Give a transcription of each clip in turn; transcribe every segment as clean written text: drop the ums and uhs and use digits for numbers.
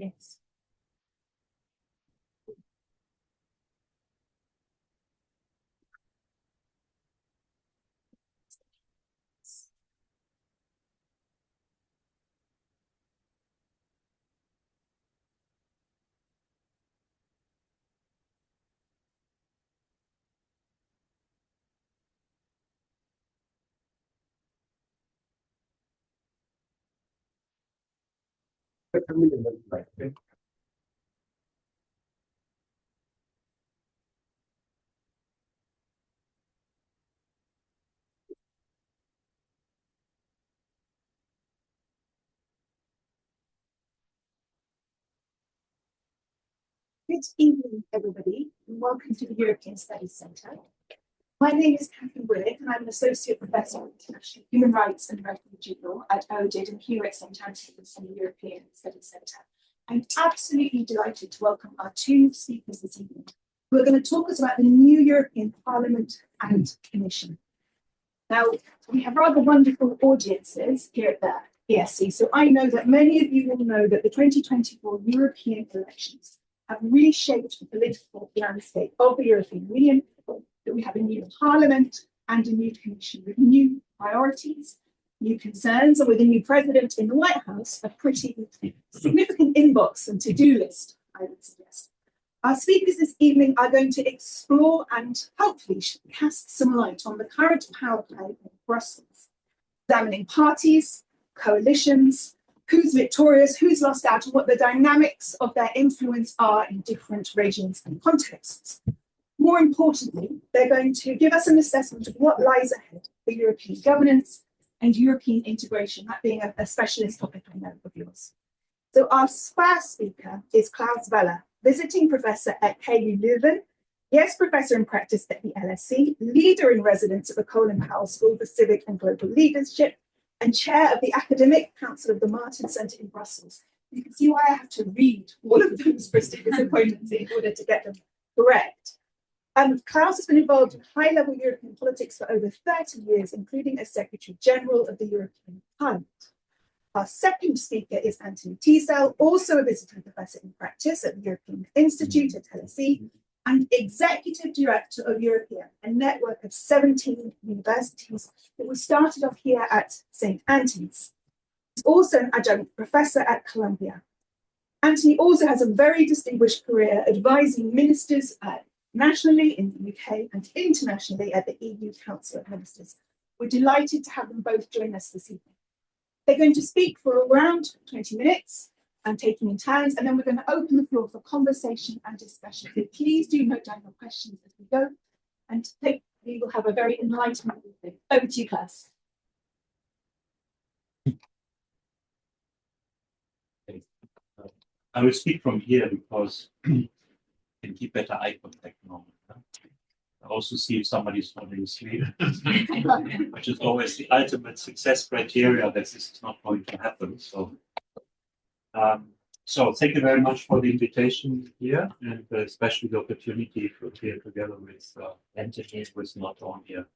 Yes. Good evening, everybody, and welcome to the European Studies Centre. My name is Briddick, and I'm an Associate Professor of International Human Rights and Refugee Law at ODID and here at St Antony's in the European Studies Centre. I'm absolutely delighted to welcome our two speakers this evening, who are going to talk us about the new European Parliament and Commission. Now, we have rather wonderful audiences here at the ESC, so I know that many of you will know that the 2024 European elections have reshaped the political landscape of the European Union, that we have a new Parliament and a new Commission with new priorities, new concerns, and with a new president in the White House, a pretty significant inbox and to-do list, I would suggest. Our speakers this evening are going to explore and hopefully cast some light on the current power play in Brussels, examining parties, coalitions, who's victorious, who's lost out, and what the dynamics of their influence are in different regimes and contexts. More importantly, they're going to give us an assessment of what lies ahead for European governance and European integration, that being a specialist topic I know of yours. So our first speaker is Klaus Welle, visiting professor at KU Leuven, yes, professor in practice at the LSE, leader in residence at the Colin Powell School for Civic and Global Leadership, and chair of the Academic Council of the Martin Centre in Brussels. You can see why I have to read all of those prestigious appointments in order to get them correct. Klaus has been involved in high-level European politics for over 30 years, including as Secretary General of the European Parliament. Our second speaker is Antony Teasdale, also a visiting professor in practice at the European Institute at LSE, and Executive Director of European, a network of 17 universities that was started off here at St. Antony's. He's also an adjunct professor at Columbia. Antony also has a very distinguished career advising ministers nationally in the UK and internationally at the EU Council of Ministers. We're delighted to have them both join us this evening. They're going to speak for around 20 minutes, and taking in turns, and then we're going to open the floor for conversation and discussion. So please do note down your questions as we go, and hopefully we'll have a very enlightening evening. Over to you, Klaus. I will speak from here because I can keep better eye contact now. I also see if somebody's falling asleep, which is always the ultimate success criteria that this is not going to happen. So thank you very much for the invitation here, and especially the opportunity to appear together with Antony, who is not only a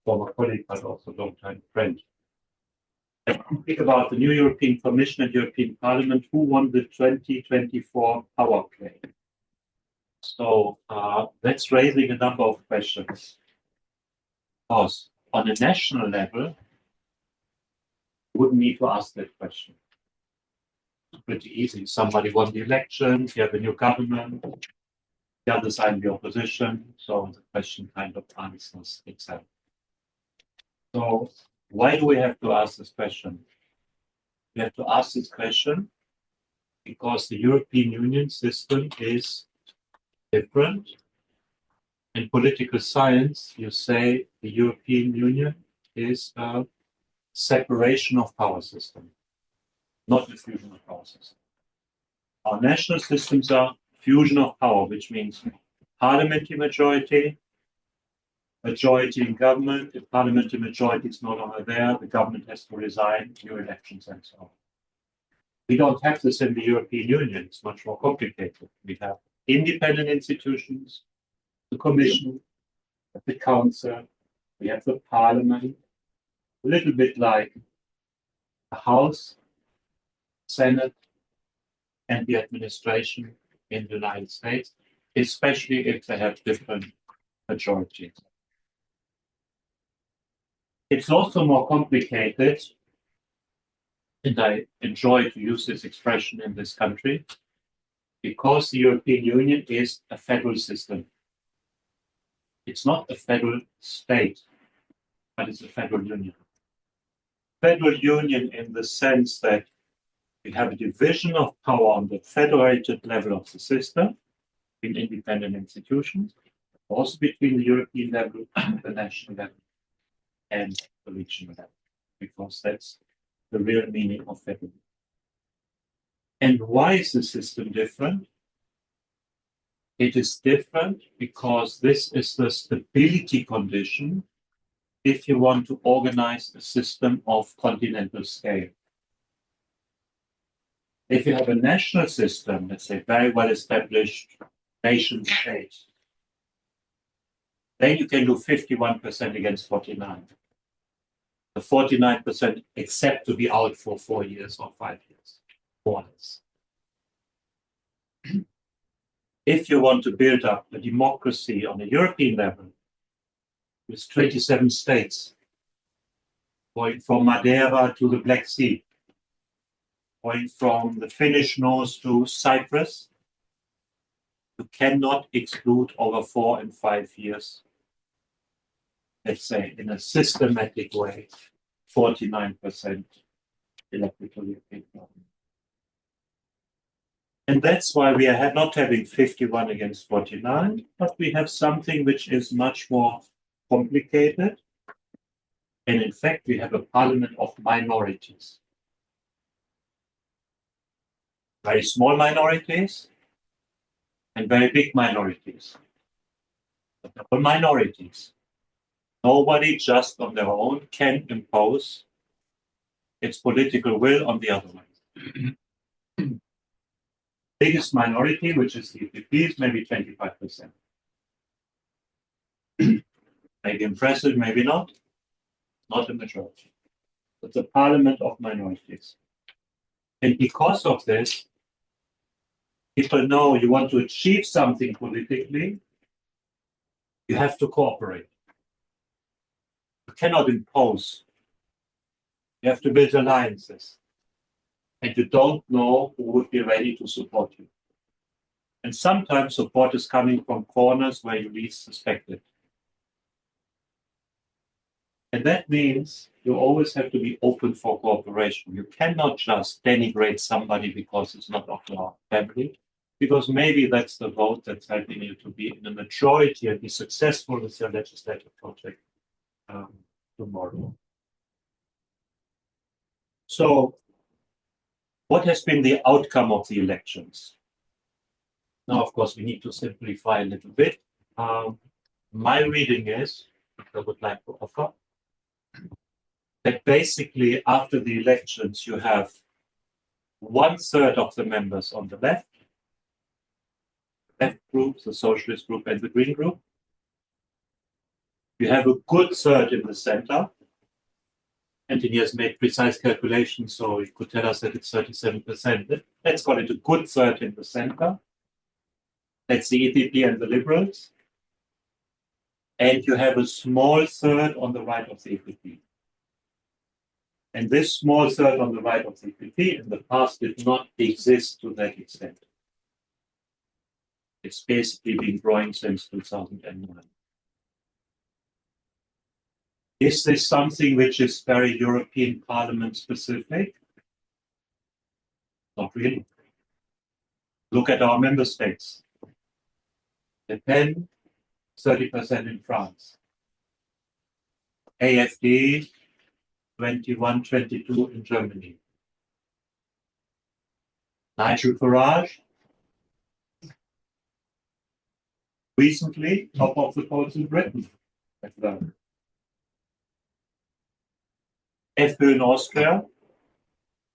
former colleague but also a long-time friend. Speak about the new European Commission and European Parliament, who won the 2024 power play. So that's raising a number of questions. Because on a national level, you wouldn't need to ask that question. It's pretty easy. Somebody won the election, you have a new government, the other side in the opposition, so the question kind of answers itself. So why do we have to ask this question? We have to ask this question because the European Union system is different. In political science, you say the European Union is a separation of power system, not a fusion of power system. Our national systems are fusion of power, which means parliamentary majority, majority in government. If parliamentary majority is no longer there, the government has to resign, new elections, and so on. We don't have this in the European Union. It's much more complicated. We have independent institutions, the Commission, the Council, we have the Parliament, a little bit like the House, Senate, and the administration in the United States, especially if they have different majorities. It's also more complicated, and I enjoy to use this expression in this country, because the European Union is a federal system. It's not a federal state, but it's a federal union. Federal union in the sense that we have a division of power on the federated level of the system in independent institutions, also between the European level, the national level, and the regional level, because that's the real meaning of federalism. And why is the system different? It is different because this is the stability condition if you want to organize a system of continental scale. If you have a national system, let's say very well established nation state, then you can do 51% against 49. The 49% accept to be out for 4 years or 5 years, more or less. If you want to build up a democracy on a European level, with 27 states, going from Madeira to the Black Sea, going from the Finnish North to Cyprus, you cannot exclude over 4 and 5 years, let's say, in a systematic way, 49% electoral European Parliament. And that's why we are not having 51 against 49, but we have something which is much more complicated. And in fact, we have a parliament of minorities. Very small minorities and very big minorities. But they're minorities. Nobody just on their own can impose its political will on the other one. Biggest minority, which is the EPP, is maybe 25%. Maybe impressive, maybe not. Not a majority. It's a parliament of minorities. And because of this, people know you want to achieve something politically, you have to cooperate. You cannot impose. You have to build alliances. And you don't know who would be ready to support you. And sometimes support is coming from corners where you least suspect it. And that means you always have to be open for cooperation. You cannot just denigrate somebody because it's not of your family, because maybe that's the vote that's helping you to be in a majority and be successful with your legislative project tomorrow. So, what has been the outcome of the elections? Now, of course, we need to simplify a little bit. My reading is, I would like to offer, that basically after the elections, you have 1/3 of the members on the left group, the socialist group, and the green group. You have a good third in the center. Antony has made precise calculations, so he could tell us that it's 37%. Let's call it a good third in the center. That's the EPP and the Liberals. And you have a small third on the right of the EPP. And this small third on the right of the EPP in the past did not exist to that extent. It's basically been growing since 2009. Is this something which is very European Parliament specific? Not really. Look at our member states. Le Pen, 30% in France. AfD, 21, 22 in Germany. Nigel Farage, recently top of the polls in Britain. FPÖ in Austria,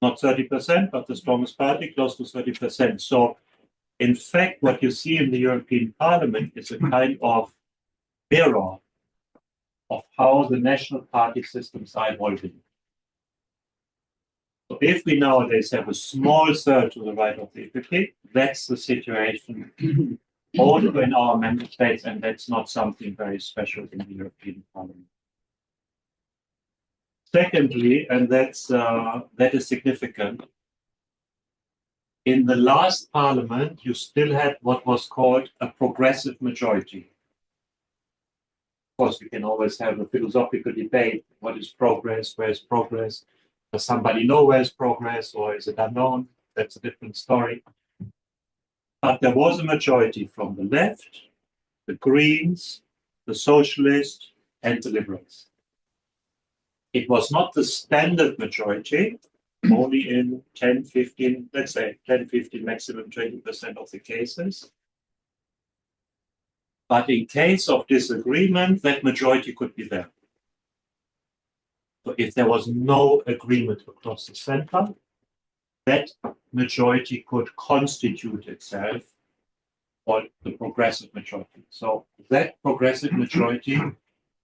not 30%, but the strongest party, close to 30%. So, in fact, what you see in the European Parliament is a kind of mirror of how the national party systems are evolving. So if we nowadays have a small third to the right of the EPP, that's the situation also in our member states, and that's not something very special in the European Parliament. Secondly, and that is significant, in the last parliament, you still had what was called a progressive majority. Of course, we can always have a philosophical debate. What is progress? Where is progress? Does somebody know where is progress, or is it unknown? That's a different story. But there was a majority from the left, the Greens, the Socialists, and the Liberals. It was not the standard majority, only in 10, 15, let's say 10, 15, maximum 20% of the cases. But in case of disagreement, that majority could be there. So if there was no agreement across the center, that majority could constitute itself or the progressive majority. So that progressive majority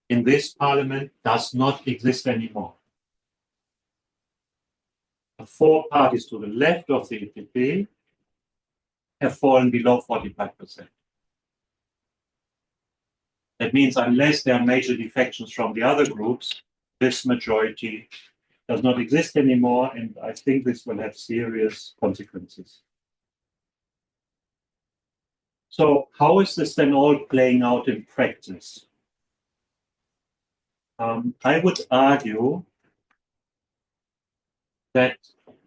in this parliament does not exist anymore. The four parties to the left of the EPP have fallen below 45%. That means unless there are major defections from the other groups, this majority does not exist anymore, and I think this will have serious consequences. So how is this then all playing out in practice? I would argue that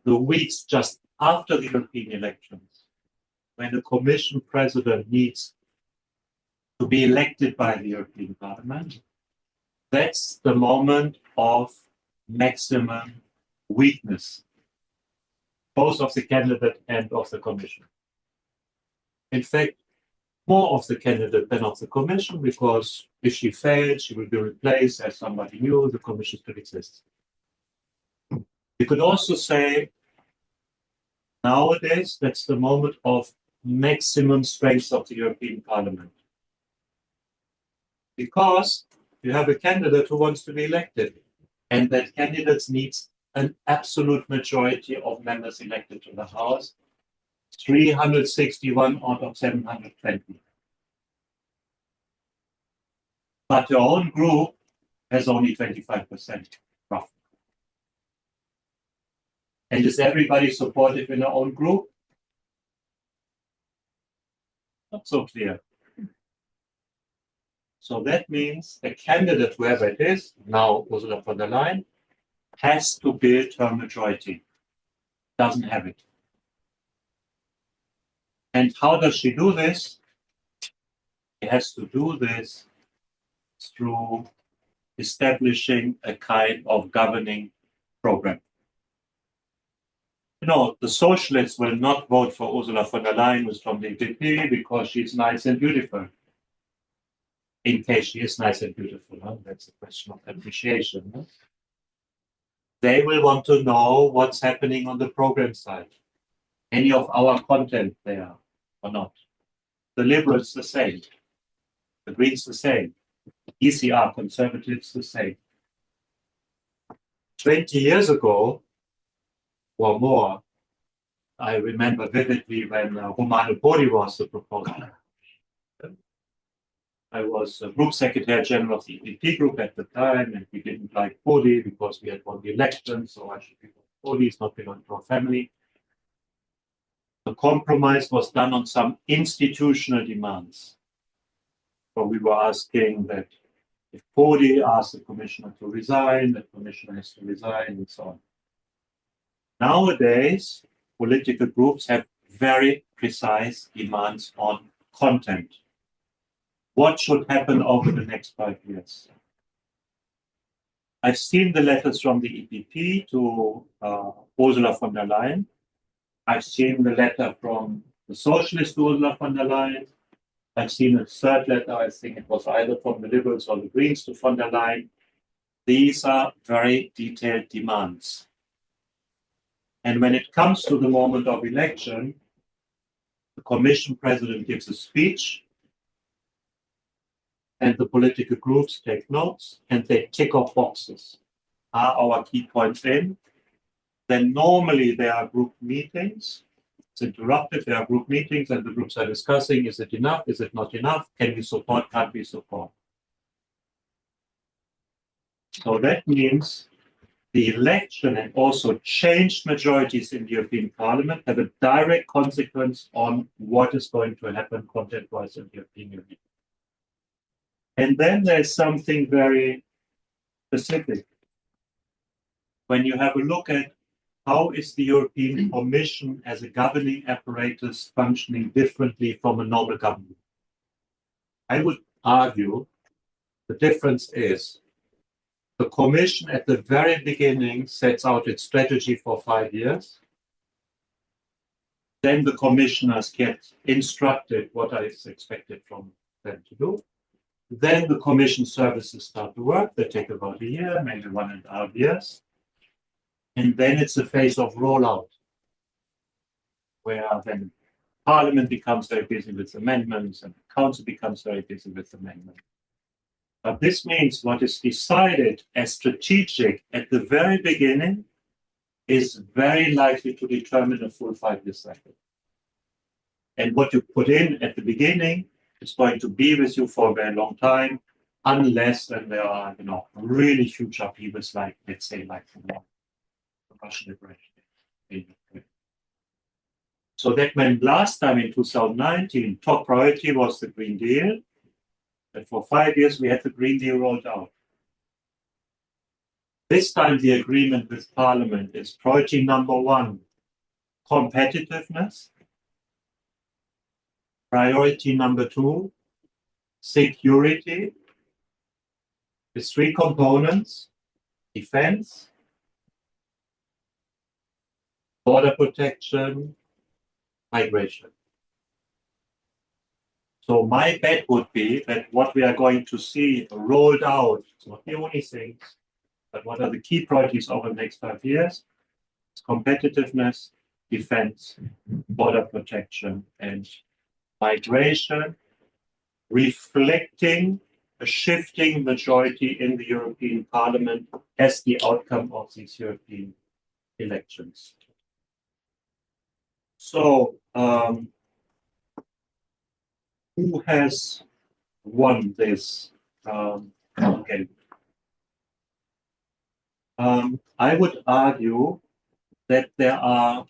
the weeks just after the European elections, when the Commission President needs to be elected by the European Parliament, that's the moment of maximum weakness, both of the candidate and of the Commission. In fact, more of the candidate than of the Commission, because if she fails, she will be replaced as somebody new, the Commission still exists. You could also say, nowadays, that's the moment of maximum strength of the European Parliament. Because you have a candidate who wants to be elected, and that candidate needs an absolute majority of members elected to the House, 361 out of 720. But your own group has only 25%, roughly. And is everybody supportive in their own group? Not so clear. So that means a candidate, whoever it is, now Ursula von der Leyen, has to build her majority. Doesn't have it. And how does she do this? She has to do this through establishing a kind of governing program. You know, the socialists will not vote for Ursula von der Leyen, who's from the EPP, because she's nice and beautiful. In case she is nice and beautiful, huh? That's a question of appreciation. Huh? They will want to know what's happening on the program side. Any of our content there or not. The Liberals the same. The Greens the same. ECR, Conservatives the same. 20 years ago, or more, I remember vividly when Romano Prodi was the proposer. I was group secretary general of the EPP group at the time, and we didn't like Prodi because we had won the election, so I should be Prodi, it's not belong to our family. The compromise was done on some institutional demands. So we were asking that if Prodi asks the commissioner to resign, the commissioner has to resign, and so on. Nowadays, political groups have very precise demands on content. What should happen over the next 5 years? I've seen the letters from the EPP to Ursula von der Leyen. I've seen the letter from the Socialist to Ursula von der Leyen. I've seen a third letter, I think it was either from the Liberals or the Greens to von der Leyen. These are very detailed demands. And when it comes to the moment of election, the Commission President gives a speech, and the political groups take notes, and they tick off boxes. Are our key points in? then normally there are group meetings. It's interrupted, there are group meetings, and the groups are discussing, is it enough, is it not enough, can we support, can't we support? So that means the election and also changed majorities in the European Parliament have a direct consequence on what is going to happen content-wise in the European Union. And then there's something very specific. When you have a look at how is the European Commission as a governing apparatus functioning differently from a normal government? I would argue the difference is the Commission at the very beginning sets out its strategy for 5 years. Then the commissioners get instructed what is expected from them to do. Then the Commission services start to work. They take about a year, maybe 1.5 years. And then it's a phase of rollout, where then Parliament becomes very busy with amendments and the Council becomes very busy with amendments. But this means what is decided as strategic at the very beginning is very likely to determine a full 5-year cycle. And what you put in at the beginning is going to be with you for a very long time, unless then there are, really huge upheavals, like, let's say, like the Russian aggression. So that meant last time in 2019, top priority was the Green Deal. And for 5 years, we had the Green Deal rolled out. This time, the agreement with Parliament is priority number 1, competitiveness. Priority number 2, security. With 3 components: defense, border protection, migration. So my bet would be that what we are going to see rolled out, it's not the only things, but what are the key priorities over the next 5 years? It's competitiveness, defense, border protection, and migration, reflecting a shifting majority in the European Parliament as the outcome of these European elections. So, who has won this game? I would argue that there are,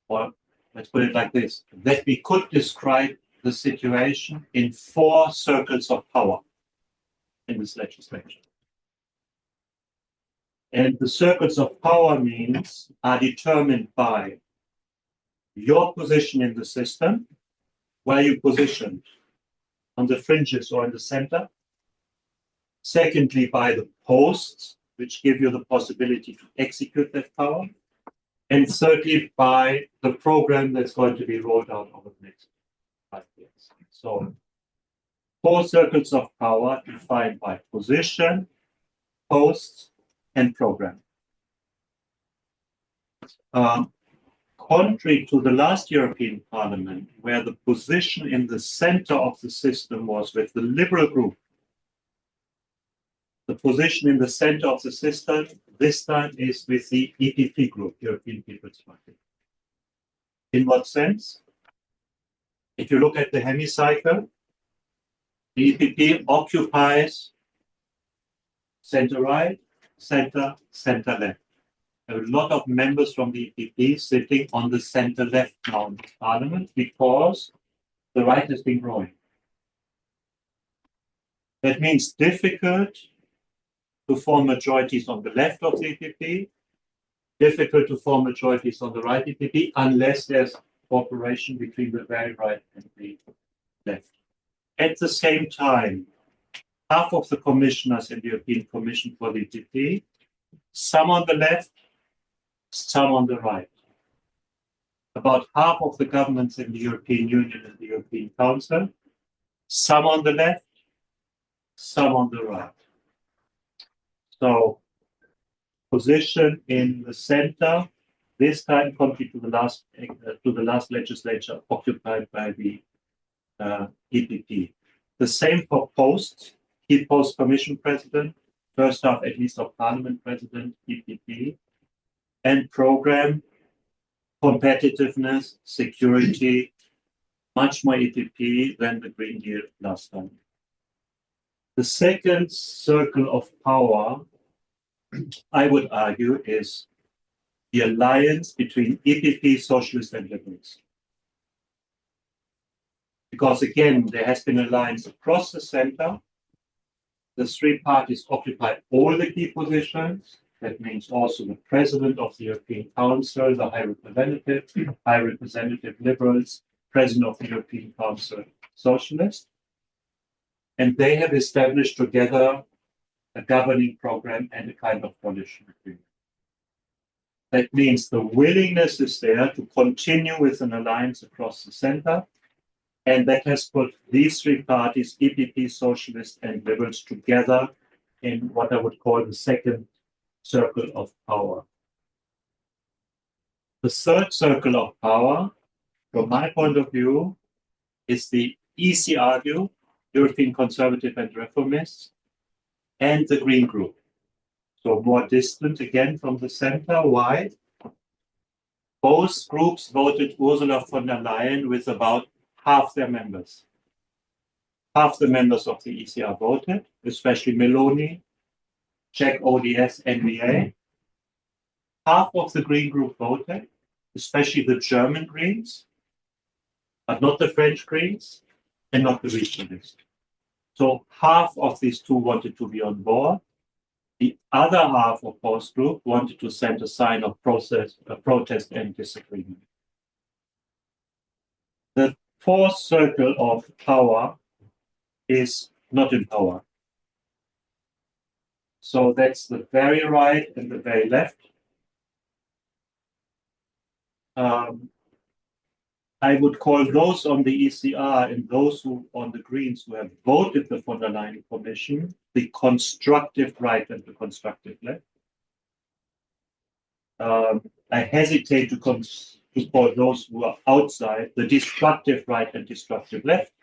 or let's put it like this, that we could describe the situation in 4 circles of power in this legislation. And the circles of power are determined by your position in the system, where you positioned, on the fringes or in the center. Secondly, by the posts, which give you the possibility to execute that power. And thirdly, by the program that's going to be rolled out over the next 5 years. So 4 circles of power defined by position, posts, and program. Contrary to the last European Parliament, where the position in the center of the system was with the Liberal group, the position in the center of the system this time is with the EPP group, European People's Party. In what sense? If you look at the hemicycle, the EPP occupies center-right, center-left. There are a lot of members from the EPP sitting on the center-left now in Parliament because the right has been growing. That means difficult to form majorities on the left of the EPP, difficult to form majorities on the right EPP unless there's cooperation between the very right and the left. At the same time, half of the commissioners in the European Commission for the EPP, some on the left, some on the right. About half of the governments in the European Union and the European Council, some on the left, some on the right. So, position in the center, this time contrary to the last legislature occupied by the EPP. The same for posts, key post Commission President, first half at least of Parliament President, EPP. and program competitiveness, security, much more EPP than the Green Deal last time. The second circle of power, I would argue, is the alliance between EPP, Socialists, and Liberals. Because again, there has been alliance across the center. The three parties occupy all the key positions. That means also the President of the European Council, the High Representative Liberals, President of the European Council Socialists. And they have established together a governing program and a kind of coalition agreement. That means the willingness is there to continue with an alliance across the center. And that has put these three parties, EPP, Socialists, and Liberals, together in what I would call the second circle of power. The third circle of power, from my point of view, is the ECRU, European Conservative and Reformists, and the Green Group. So more distant again from the center. Why? Both groups voted Ursula von der Leyen with about half their members. Half the members of the ECR voted, especially Meloni, Czech ODS, NVA. Half of the Green Group voted, especially the German Greens, but not the French Greens and not the Regionalists. So half of these two wanted to be on board. The other half of both groups wanted to send a sign of protest and disagreement. The fourth circle of power is not in power. So that's the very right and the very left. I would call those on the ECR and those who on the Greens who have voted the von der Leyen Commission the constructive right and the constructive left. I hesitate to call those who are outside the destructive right and destructive left.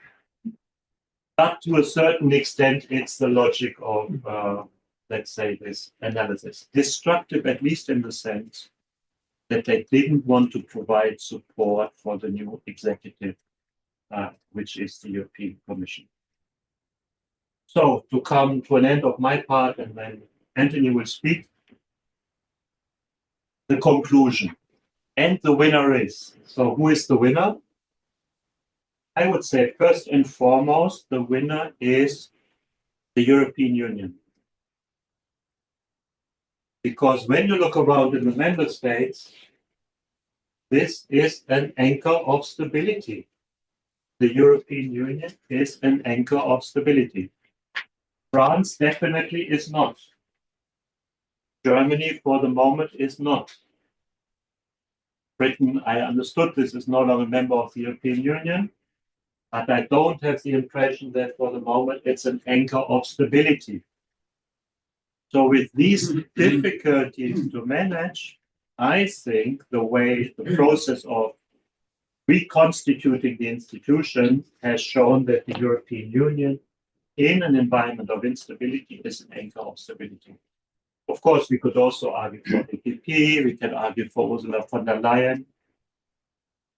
But to a certain extent, it's the logic of, let's say, this analysis. Destructive, at least in the sense that they didn't want to provide support for the new executive, which is the European Commission. So to come to an end of my part, and then Antony will speak, the conclusion. And the winner is. So who is the winner? I would say first and foremost, the winner is the European Union. Because when you look around in the member states, this is an anchor of stability. The European Union is an anchor of stability. France definitely is not. Germany, for the moment, is not. Britain, I understood this is no longer a member of the European Union, but I don't have the impression that for the moment it's an anchor of stability. So with these difficulties to manage, I think the process of reconstituting the institution has shown that the European Union in an environment of instability is an anchor of stability. Of course, we could also argue for EPP, we can argue for Ursula von der Leyen.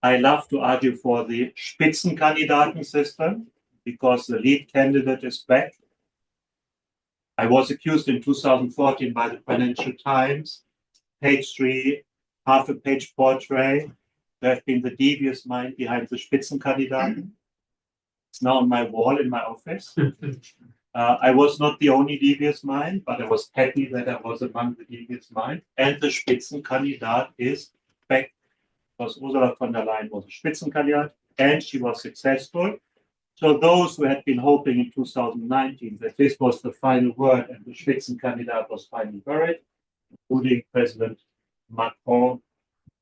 I love to argue for the Spitzenkandidaten system because the lead candidate is back. I was accused in 2014 by the Financial Times, page 3, half a page portrait. There have been the devious mind behind the Spitzenkandidaten. It's now on my wall in my office. I was not the only devious mind, but I was happy that I was among the devious mind. And the Spitzenkandidat is back because Ursula von der Leyen was a Spitzenkandidat and she was successful. So those who had been hoping in 2019 that this was the final word and the Spitzenkandidat was finally buried, including President Macron,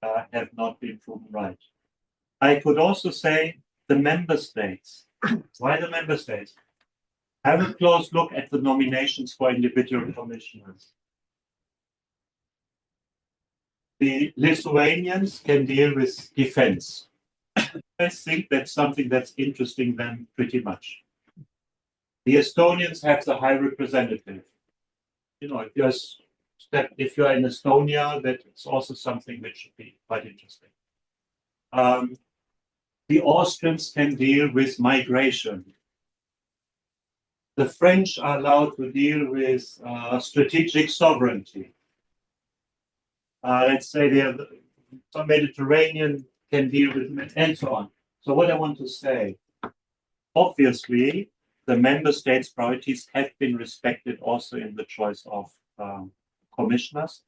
have not been proven right. I could also say the member states. Why the member states? Have a close look at the nominations for individual commissioners. The Lithuanians can deal with defense. I think that's something that's interesting them pretty much. The Estonians have the High Representative. You know, if you're that if you are in Estonia, that it's also something which should be quite interesting. The Austrians can deal with migration. The French are allowed to deal with strategic sovereignty. Let's say the Mediterranean can deal with, and so on. So what I want to say, obviously, the member states' priorities have been respected also in the choice of commissioners.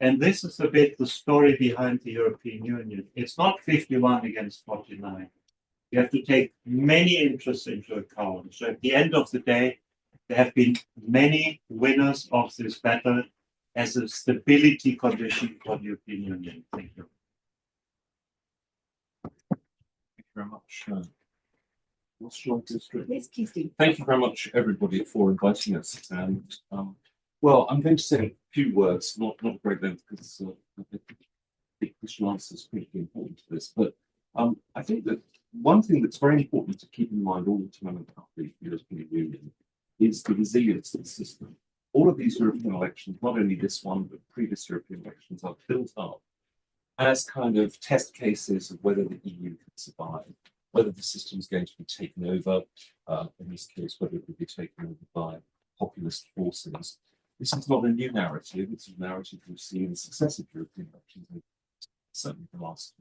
And this is a bit the story behind the European Union. It's not 51 against 49. You have to take many interests into account. So at the end of the day, there have been many winners of this battle as a stability condition for the European Union. Thank you. Thank you very much. What's your district? Yes, Teasdale. Thank you very much, everybody, for inviting us. And well, I'm going to say a few words, not a great length, because I think question answer is critically important to this. But I think that one thing that's very important to keep in mind all the time about the European Union is the resilience of the system. All of these European elections, not only this one, but previous European elections, are built up as kind of test cases of whether the EU can survive, whether the system is going to be taken over, in this case, whether it will be taken over by populist forces. This is not a new narrative. It's a narrative we've seen in successive European elections, certainly the last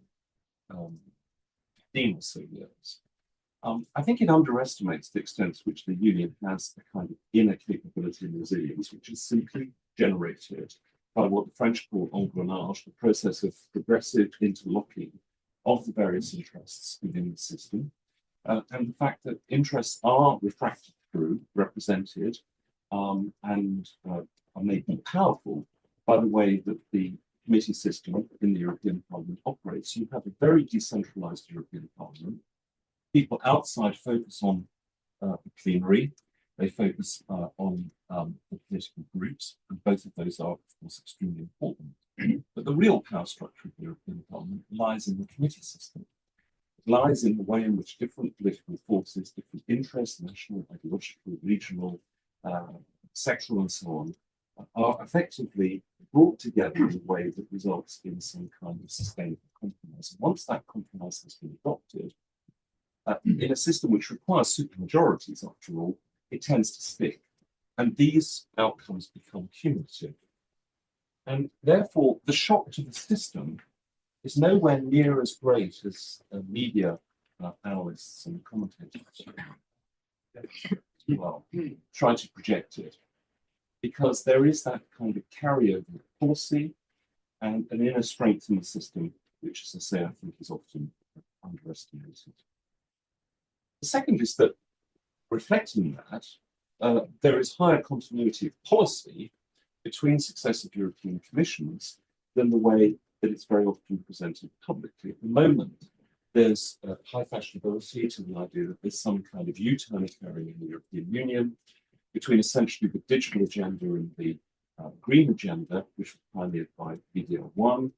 15 or so years. I think it underestimates the extent to which the Union has a kind of inner capability and resilience, which is simply generated by what the French call engrenage, the process of progressive interlocking of the various interests within the system, and the fact that interests are refracted through, represented, and are made more powerful by the way that the committee system in the European Parliament operates. You have a very decentralized European Parliament. People outside focus on the plenary, they focus on the political groups, and both of those are, of course, extremely important. But the real power structure of the European Parliament lies in the committee system. It lies in the way in which different political forces, different interests, national, ideological, regional, sexual, and so on, are effectively brought together in a way that results in some kind of sustainable compromise. And once that compromise has been adopted, in a system which requires supermajorities, after all, it tends to stick. And these outcomes become cumulative. And therefore, the shock to the system is nowhere near as great as media analysts and commentators well, try to project it. Because there is that kind of carryover of policy and an inner strength in the system, which, as I say, I think is often underestimated. The second is that, reflecting that, there is higher continuity of policy between successive European Commissions than the way that it's very often presented publicly. At the moment, there's high fashionability to the idea that there's some kind of U-turn occurring in the European Union between essentially the digital agenda and the green agenda, which was pioneered by VDL1,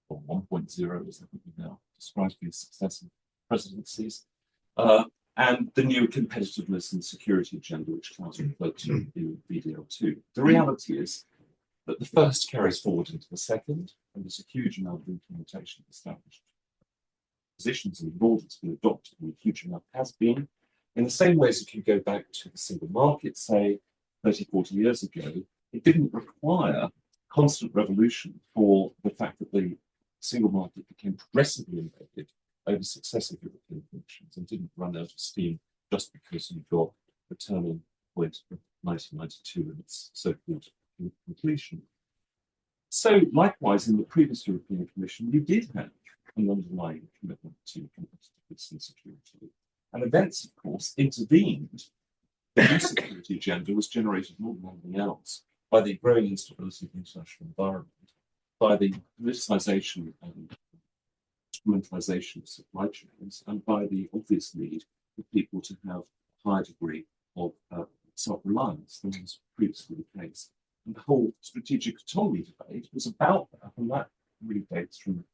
or 1.0, as I think we now describe these successive presidencies, and the new competitiveness and security agenda, which Klaus referred to in VDL2. The reality is that the first carries forward into the second, and there's a huge amount of implementation of established positions and law that's been adopted, and a huge amount has been. In the same way as if you go back to the single market, say 30, 40 years ago, it didn't require constant revolution for the fact that the single market became progressively embedded over successive European elections and didn't run out of steam just because you got the turning point of 1992 and its so-called completion. So likewise, in the previous European Commission, you did have an underlying commitment to competitiveness and security. And events, of course, intervened. The new security agenda was generated more than anything else by the growing instability of the international environment, by the politicization and instrumentalization of supply chains, and by the obvious need for people to have a higher degree of self-reliance than was previously the case. And the whole strategic autonomy debate was about that, and that really dates from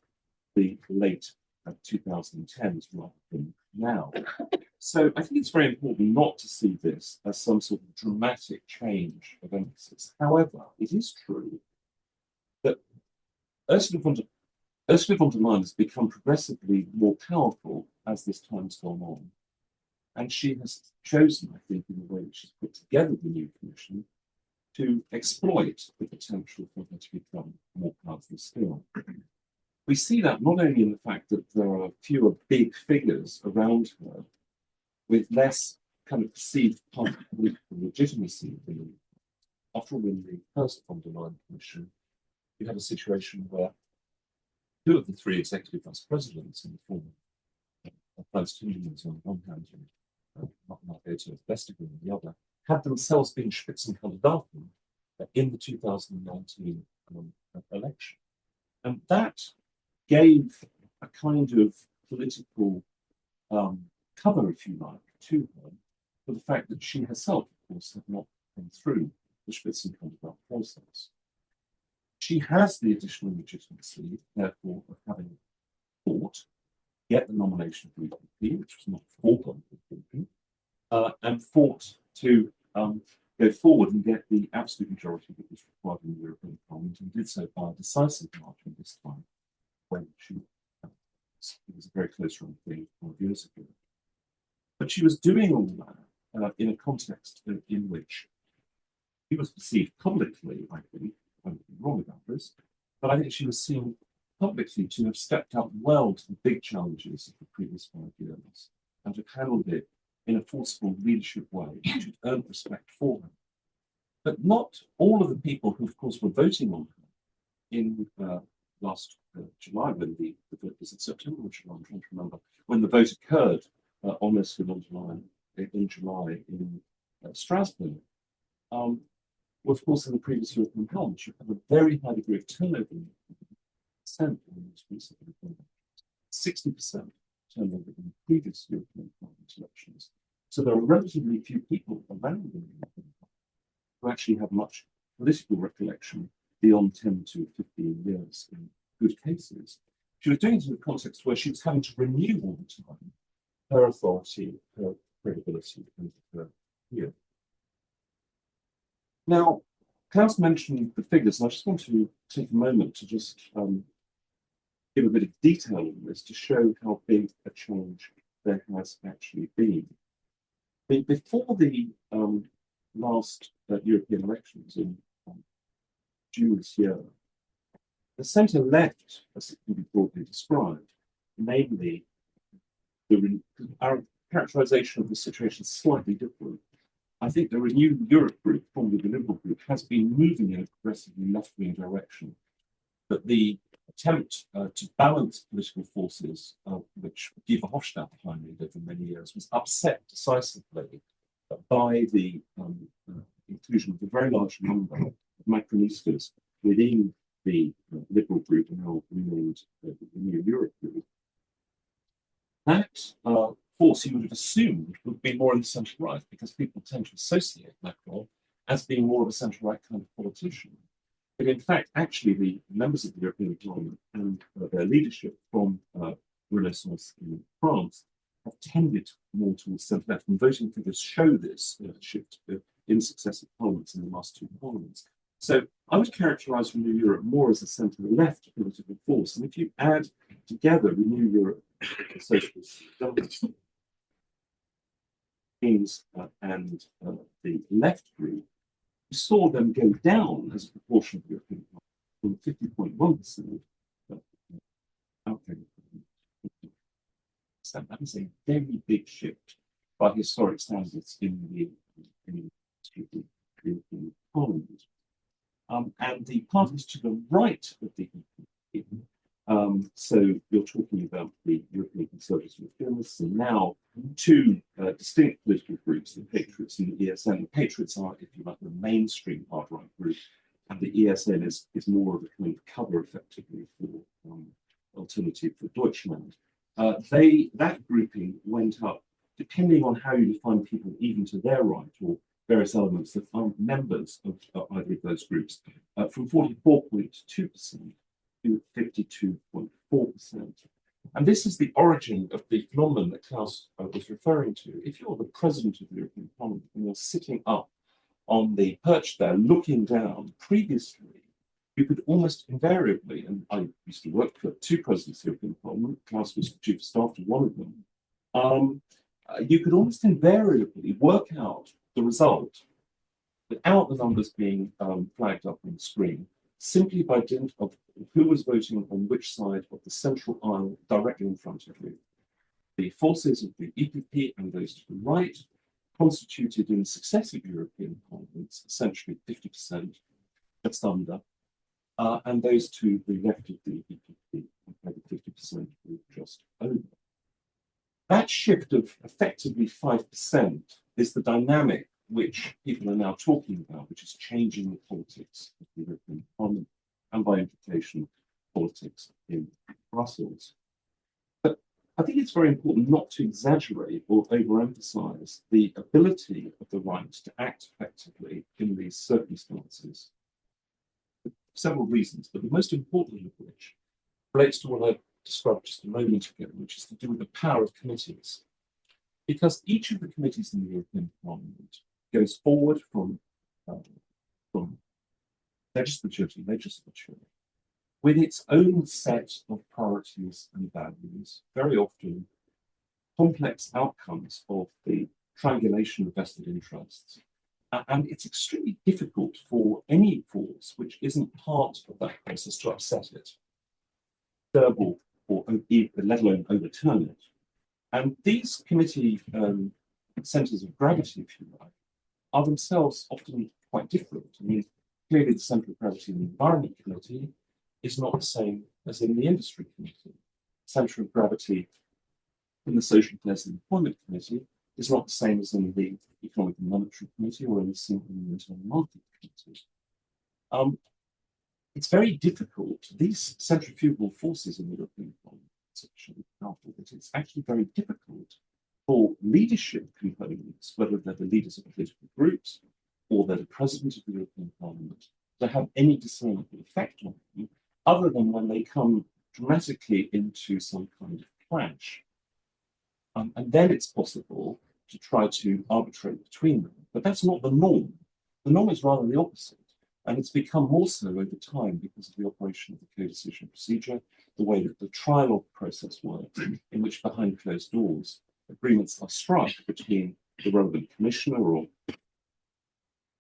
the late 2010s rather than now. So I think it's very important not to see this as some sort of dramatic change of emphasis. However, it is true that Ursula von der Leyen has become progressively more powerful as this time's gone on. And she has chosen, I think, in the way that she's put together the new commission, to exploit the potential for her to become more powerful still. We see that not only in the fact that there are fewer big figures around her, with less kind of perceived political legitimacy. After all, in the first von der Leyen commission, you had a situation where two of the three executive vice presidents in the form of Palestinians on one hand and Margareta Vestager on the other, had themselves been Spitzenkandidaten in the 2019 election. And that gave a kind of political cover, if you like, to her, for the fact that she herself, of course, had not gone through the Spitzenkandidat process. She has the additional legitimacy, therefore, of having fought, get the nomination for the EPP, which was not foregone for the EPP, and fought to go forward and get the absolute majority that was required in the European Parliament, and did so by a decisive margin this time, when she it was a very close run thing 5 years ago. But she was doing all that in a context in which she was perceived publicly, I think, I'm wrong about this, but I think she was seen publicly to have stepped up well to the big challenges of the previous 5 years and have handled it in a forceful leadership way, which had earned respect for her. But not all of the people who, of course, were voting on her in last July, when the vote was in September or July, I'm trying to remember, when the vote occurred on Ursula von der Leyen in July in Strasbourg, were, of course, in the previous European Parliament. She had a very high degree of turnover in the most recent 60% turnover in the previous European Parliament elections. So there are relatively few people around in the European Parliament who actually have much political recollection beyond 10 to 15 years in good cases. She was doing it in a context where she was having to renew all the time her authority, her credibility, and her fear. Now, Klaus mentioned the figures, and I just want to take a moment to just give a bit of detail on this to show how big a change there has actually been. Before the last European elections in June this year, the centre left, as it can be broadly described, namely, our characterisation of the situation is slightly different. I think the Renew Europe group, formerly the Liberal group, has been moving in a progressively left-wing direction. But the attempt to balance political forces, which Guy Verhofstadt pioneered over many years, was upset decisively by the inclusion of a very large number of Macronistas within the Liberal group, and now renamed the Renew Europe group. That force you would have assumed would be more in the centre-right, because people tend to associate Macron as being more of a centre-right kind of politician. But in fact, actually, the members of the European Parliament and their leadership from Renaissance in France have tended more towards centre-left, and voting figures show this shift in successive parliaments in the last two parliaments. So I would characterise Renew Europe more as a centre-left political force, and if you add together Renew Europe, the Socialist Democrats, and the left group, we saw them go down as a proportion of the European Parliament from 50.1% that is a very big shift by historic standards in the European Parliament. And the parties to the right of the EPP, so you're talking about the European Conservatives and Reformists, and now two distinct political groups, the Patriots and the ESN. The Patriots are, if you like, the mainstream hard-right group, and the ESN is more of a kind of cover, effectively, for Alternative for Deutschland. That grouping went up, depending on how you define people even to their right, or various elements that aren't members of either of those groups, from 44.2% to 52.4%. And this is the origin of the phenomenon that Klaus was referring to. If you're the president of the European Parliament and you're sitting up on the perch there looking down, previously, you could almost invariably, and I used to work for two presidents of the European Parliament, Klaus was the chief of staff to one of them, you could almost invariably work out the result without the numbers being flagged up on the screen, simply by dint of who was voting on which side of the central aisle directly in front of you. The forces of the EPP and those to the right constituted in successive European parliaments essentially 50%, just under, and those to the left of the EPP, maybe 50%, were just over. That shift of effectively 5% is the dynamic which people are now talking about, which is changing the politics of the European Parliament and by implication, politics in Brussels. But I think it's very important not to exaggerate or overemphasize the ability of the right to act effectively in these circumstances. For several reasons, but the most important of which relates to what I described just a moment ago, which is to do with the power of committees. Because each of the committees in the European Parliament goes forward from legislature to legislature with its own set of priorities and values, very often complex outcomes of the triangulation of vested interests. And it's extremely difficult for any force which isn't part of that process to upset it, disturb or let alone overturn it. And these committee centres of gravity, if you like, are themselves often quite different. I mean, clearly the centre of gravity in the Environment Committee is not the same as in the Industry Committee. Centre of gravity in the Social Affairs and Employment Committee is not the same as in the Economic and Monetary Committee or in the Single and Internal Market Committee. It's very difficult, these centrifugal forces in the European Parliament, that it's actually very difficult for leadership components, whether they're the leaders of political groups or they're the president of the European Parliament, to have any discernible effect on them, other than when they come dramatically into some kind of clash. And then it's possible to try to arbitrate between them. But that's not the norm. The norm is rather the opposite. And it's become more so over time because of the operation of the co-decision procedure, the way that the trial process works, in which behind closed doors, agreements are struck between the relevant commissioner or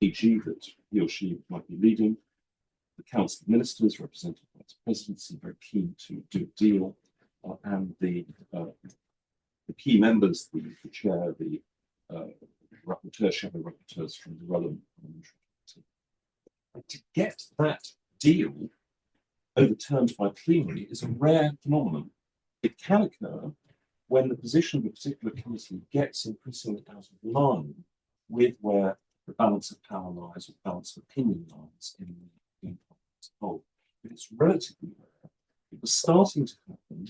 PG that he or she might be leading, the Council of Ministers represented by its presidency, very keen to do a deal, and the key members, the chair, the rapporteur, shadow rapporteurs from the relevant parliamentary committee. And to get that deal overturned by plenary is a rare phenomenon. It can occur when the position of a particular committee gets increasingly out of line with where the balance of power lies or balance of opinion lies in the European Parliament as a whole. But it's relatively rare. It was starting to happen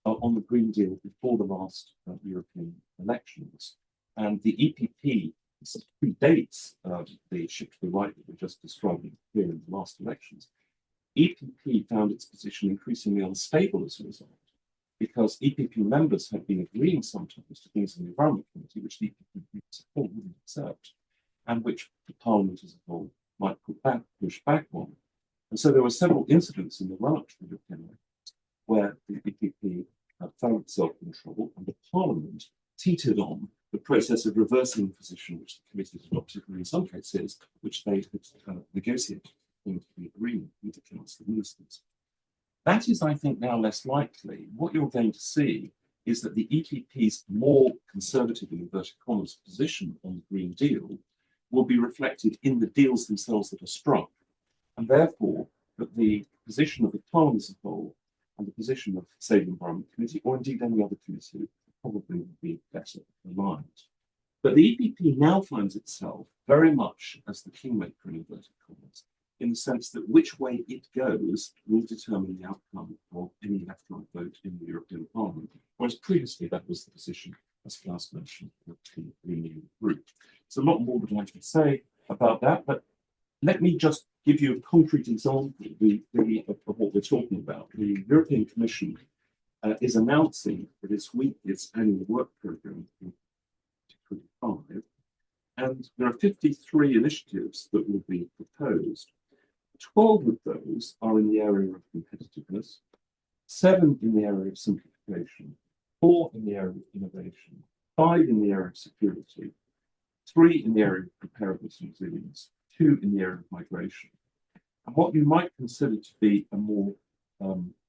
on the Green Deal before the last European elections. And the EPP, this predates the shift to the right that we're just describing here in the last elections. EPP found its position increasingly unstable as a result, because EPP members had been agreeing sometimes to things in the Environment Committee which the EPP support wouldn't accept, and which the Parliament as a whole might push back on. And so there were several incidents in the run-up to the European elections where the EPP found itself in trouble, and the Parliament teetered on the process of reversing the position which the committee had adopted, and in some cases, which they had negotiated into the agreement with the Council of Ministers. That is, I think, now less likely. What you're going to see is that the EPP's more conservative, in inverted commas, position on the Green Deal will be reflected in the deals themselves that are struck, and therefore that the position of the Parliament as a whole and the position of, say, the Environment Committee, or indeed any other committee, probably would be better aligned. But the EPP now finds itself very much as the kingmaker in inverted commas, in the sense that which way it goes will determine the outcome of any left-right vote in the European Parliament, whereas previously that was the position, as Klaus mentioned, of the Renew group. There's a lot more that I can say about that, but let me just give you a concrete example of what we're talking about. The European Commission is announcing for this week its annual work programme in 2025. And there are 53 initiatives that will be proposed. 12 of those are in the area of competitiveness, 7 in the area of simplification, 4 in the area of innovation, 5 in the area of security, 3 in the area of preparedness and resilience, 2 in the area of migration. And what you might consider to be a more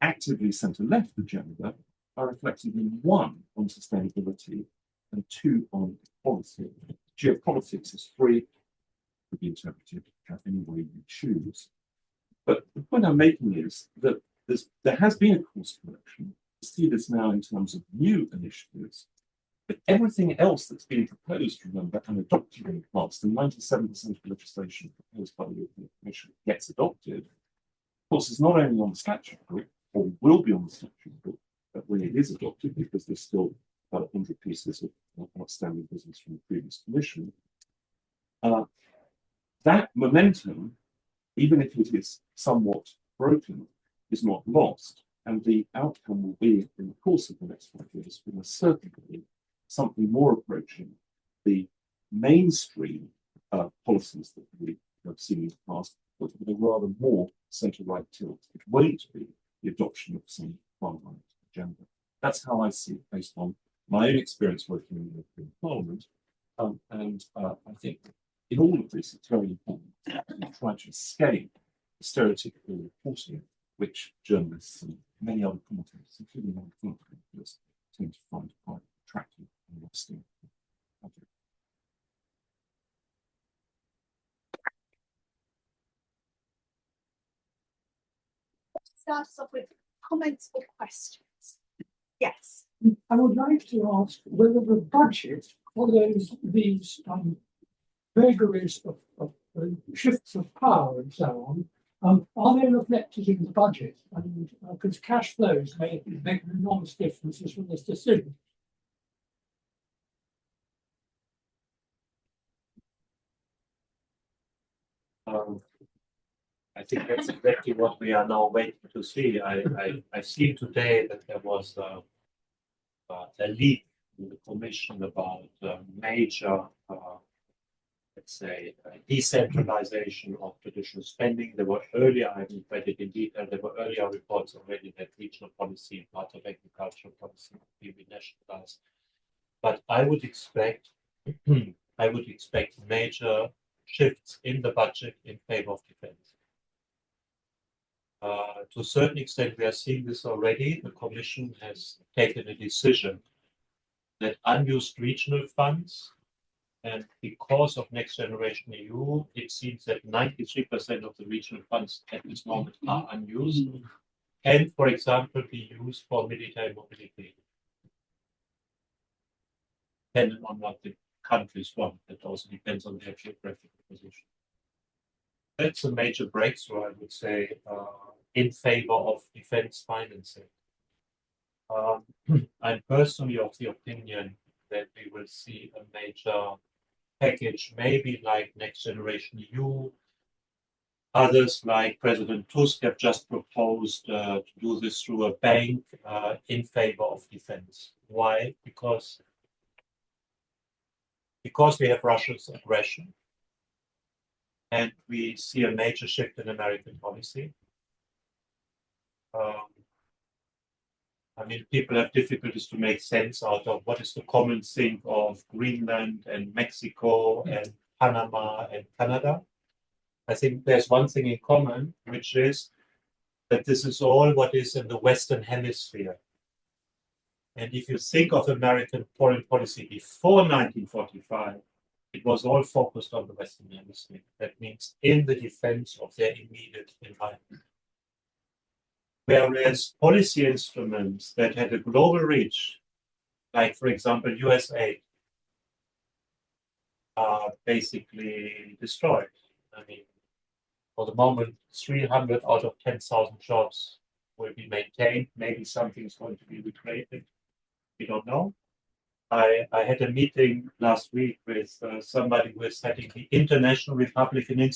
actively centre-left agenda are reflected in 1 on sustainability and 2 on policy. Geopolitics is 3, could be interpreted any way you choose. But the point I'm making is that there has been a course correction. We see this now in terms of new initiatives. But everything else that's been proposed, remember, and adopted in the past, and 97% of legislation proposed by the European Commission gets adopted, of course, is not only on the statute book, or will be on the statute book, but when it is adopted, because there's still about 100 pieces of outstanding business from the previous Commission, that momentum, even if it is somewhat broken, is not lost. And the outcome will be, in the course of the next 5 years, almost certainly something more approaching the mainstream policies that we have seen in the past, but with a rather more centre-right tilt. It won't be the adoption of some far-right agenda. That's how I see it, based on my own experience working in the European Parliament. I think in all of this, it's very important to try to escape the stereotypical reporting which journalists and many other commentators, including other commentators, tend to find quite attractive and interesting. Start us off with comments or questions. Yes. I would like to ask whether the budget follows these vagaries of shifts of power and so on. Are they reflected in the budget? And because cash flows may make enormous differences from this decision. I think that's exactly what we are now waiting to see. I've seen today that there was a leak in the Commission about major, let's say, decentralization of traditional spending. There were earlier, I haven't read it in detail, there were earlier reports already that regional policy and part of agricultural policy would be renationalized. But I would expect major shifts in the budget in favor of defense. To a certain extent, we are seeing this already. The Commission has taken a decision that unused regional funds, and because of Next Generation EU, it seems that 93% of the regional funds at this moment are unused, and, for example, be used for military mobility. Depending on what the countries want, that also depends on their geographical position. That's a major breakthrough, I would say, in favor of defense financing. I'm personally of the opinion that we will see a major package, maybe like Next Generation EU. Others, like President Tusk, have just proposed to do this through a bank in favor of defense. Why? Because we have Russia's aggression, and we see a major shift in American policy. I mean, people have difficulties to make sense out of what is the common thing of Greenland and Mexico and Panama and Canada. I think there's one thing in common, which is that this is all what is in the Western Hemisphere. And if you think of American foreign policy before 1945, it was all focused on the Western Hemisphere. That means in the defense of their immediate environment. Whereas policy instruments that had a global reach, like, for example, US aid, are basically destroyed. I mean, for the moment, 300 out of 10,000 jobs will be maintained. Maybe something's going to be recreated. We don't know. I had a meeting last week with somebody who is heading the International Republican.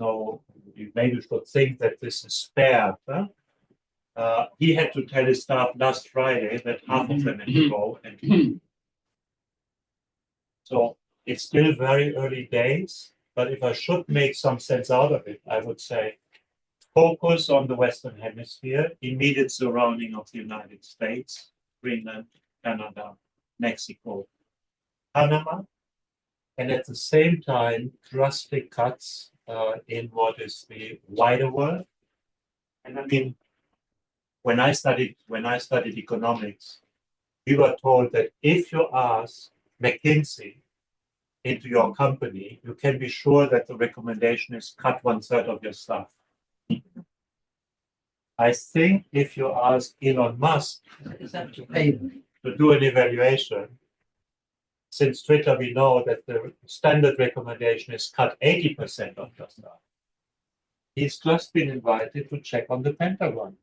So you maybe should think that this is spared. Huh? He had to tell his staff last Friday that half of them had to go, and so it's still very early days. But if I should make some sense out of it, I would say focus on the Western Hemisphere, immediate surrounding of the United States, Greenland, Canada, Mexico, Panama, and at the same time, drastic cuts in what is the wider world. And I mean, when I studied economics, we were told that if you ask McKinsey into your company, you can be sure that the recommendation is cut 1/3 of your staff. I think if you ask Elon Musk to do an evaluation, since Twitter, we know that the standard recommendation is cut 80% of your staff. He's just been invited to check on the Pentagon.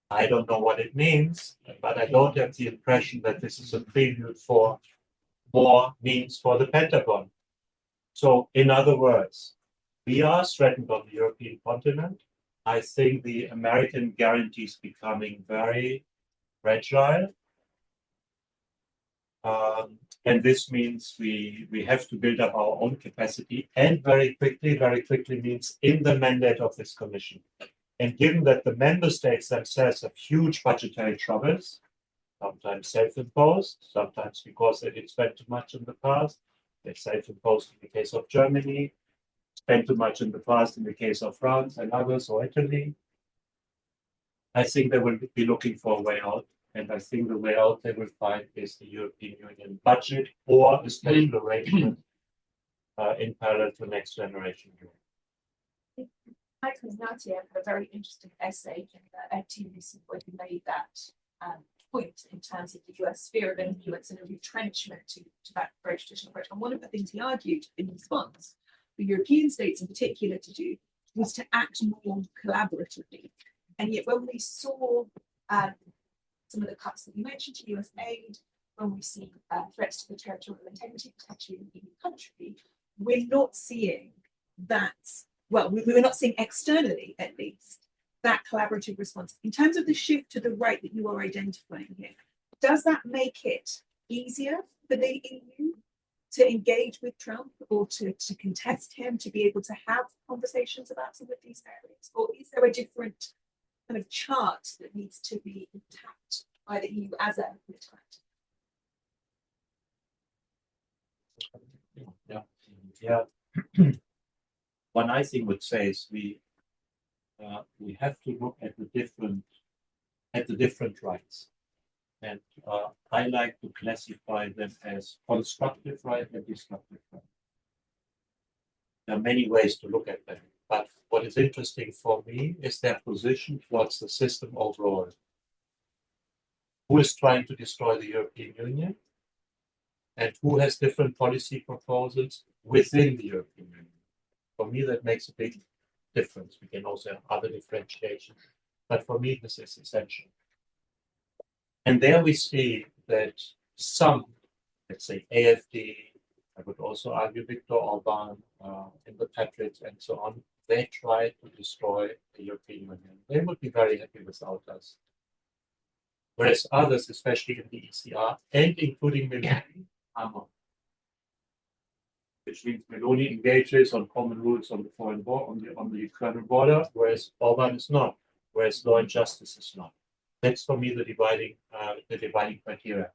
I don't know what it means, but I don't have the impression that this is a prelude for more means for the Pentagon. So, in other words, we are threatened on the European continent. I think the American guarantee is becoming very fragile. And this means we have to build up our own capacity, and very quickly means in the mandate of this commission. And given that the member states themselves have huge budgetary troubles, sometimes self-imposed, sometimes because they did spend too much in the past, they're self-imposed in the case of Germany, spent too much in the past in the case of France and others, or Italy. I think they will be looking for a way out. And I think the way out they will find is the European Union budget or a special arrangement in parallel to next generation. Michael Ignatieff had a very interesting essay in the FT recently where he made that point in terms of the US sphere of influence and a retrenchment to that very traditional approach. And one of the things he argued in response for European states in particular to do was to act more collaboratively. And yet when we saw some of the cuts that you mentioned to US aid, when we see threats to the territorial integrity, potentially in the EU country, we're not seeing that, well, we're not seeing externally, at least, that collaborative response. In terms of the shift to the right that you are identifying here, does that make it easier for the EU to engage with Trump or to contest him, to be able to have conversations about some of these areas? Or is there a different kind of chart that needs to be intact by the EU as a militant? Yeah. One I think would say is we have to look at the different rights, and I like to classify them as constructive right and destructive right. There are many ways to look at them, but what is interesting for me is their position towards the system overall. Who is trying to destroy the European Union, and who has different policy proposals within the European Union? For me, that makes a big difference. We can also have other differentiations, but for me, this is essential. And there we see that some, let's say AfD, I would also argue Viktor Orban, in the Patriots and so on, they try to destroy the European Union. They would be very happy without us. Whereas others, especially in the ECR, and including Meloni, are not. Which means Meloni engages on common rules on the foreign border, on the external border, whereas Orban is not, whereas law and justice is not. That's for me the dividing criteria.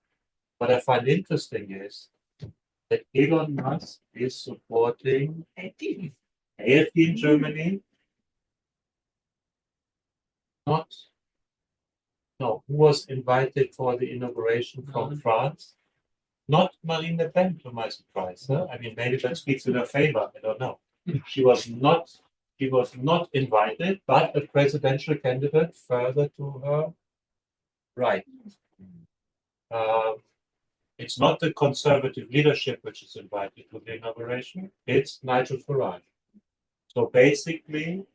What I find interesting is that Elon Musk is supporting AfD in Germany. Who was invited for the inauguration from France? Not Marine Le Pen, to my surprise. I mean, maybe that speaks in her favor. I don't know. She was not invited, but a presidential candidate further to her right. It's not the conservative leadership which is invited to the inauguration. It's Nigel Farage. So basically,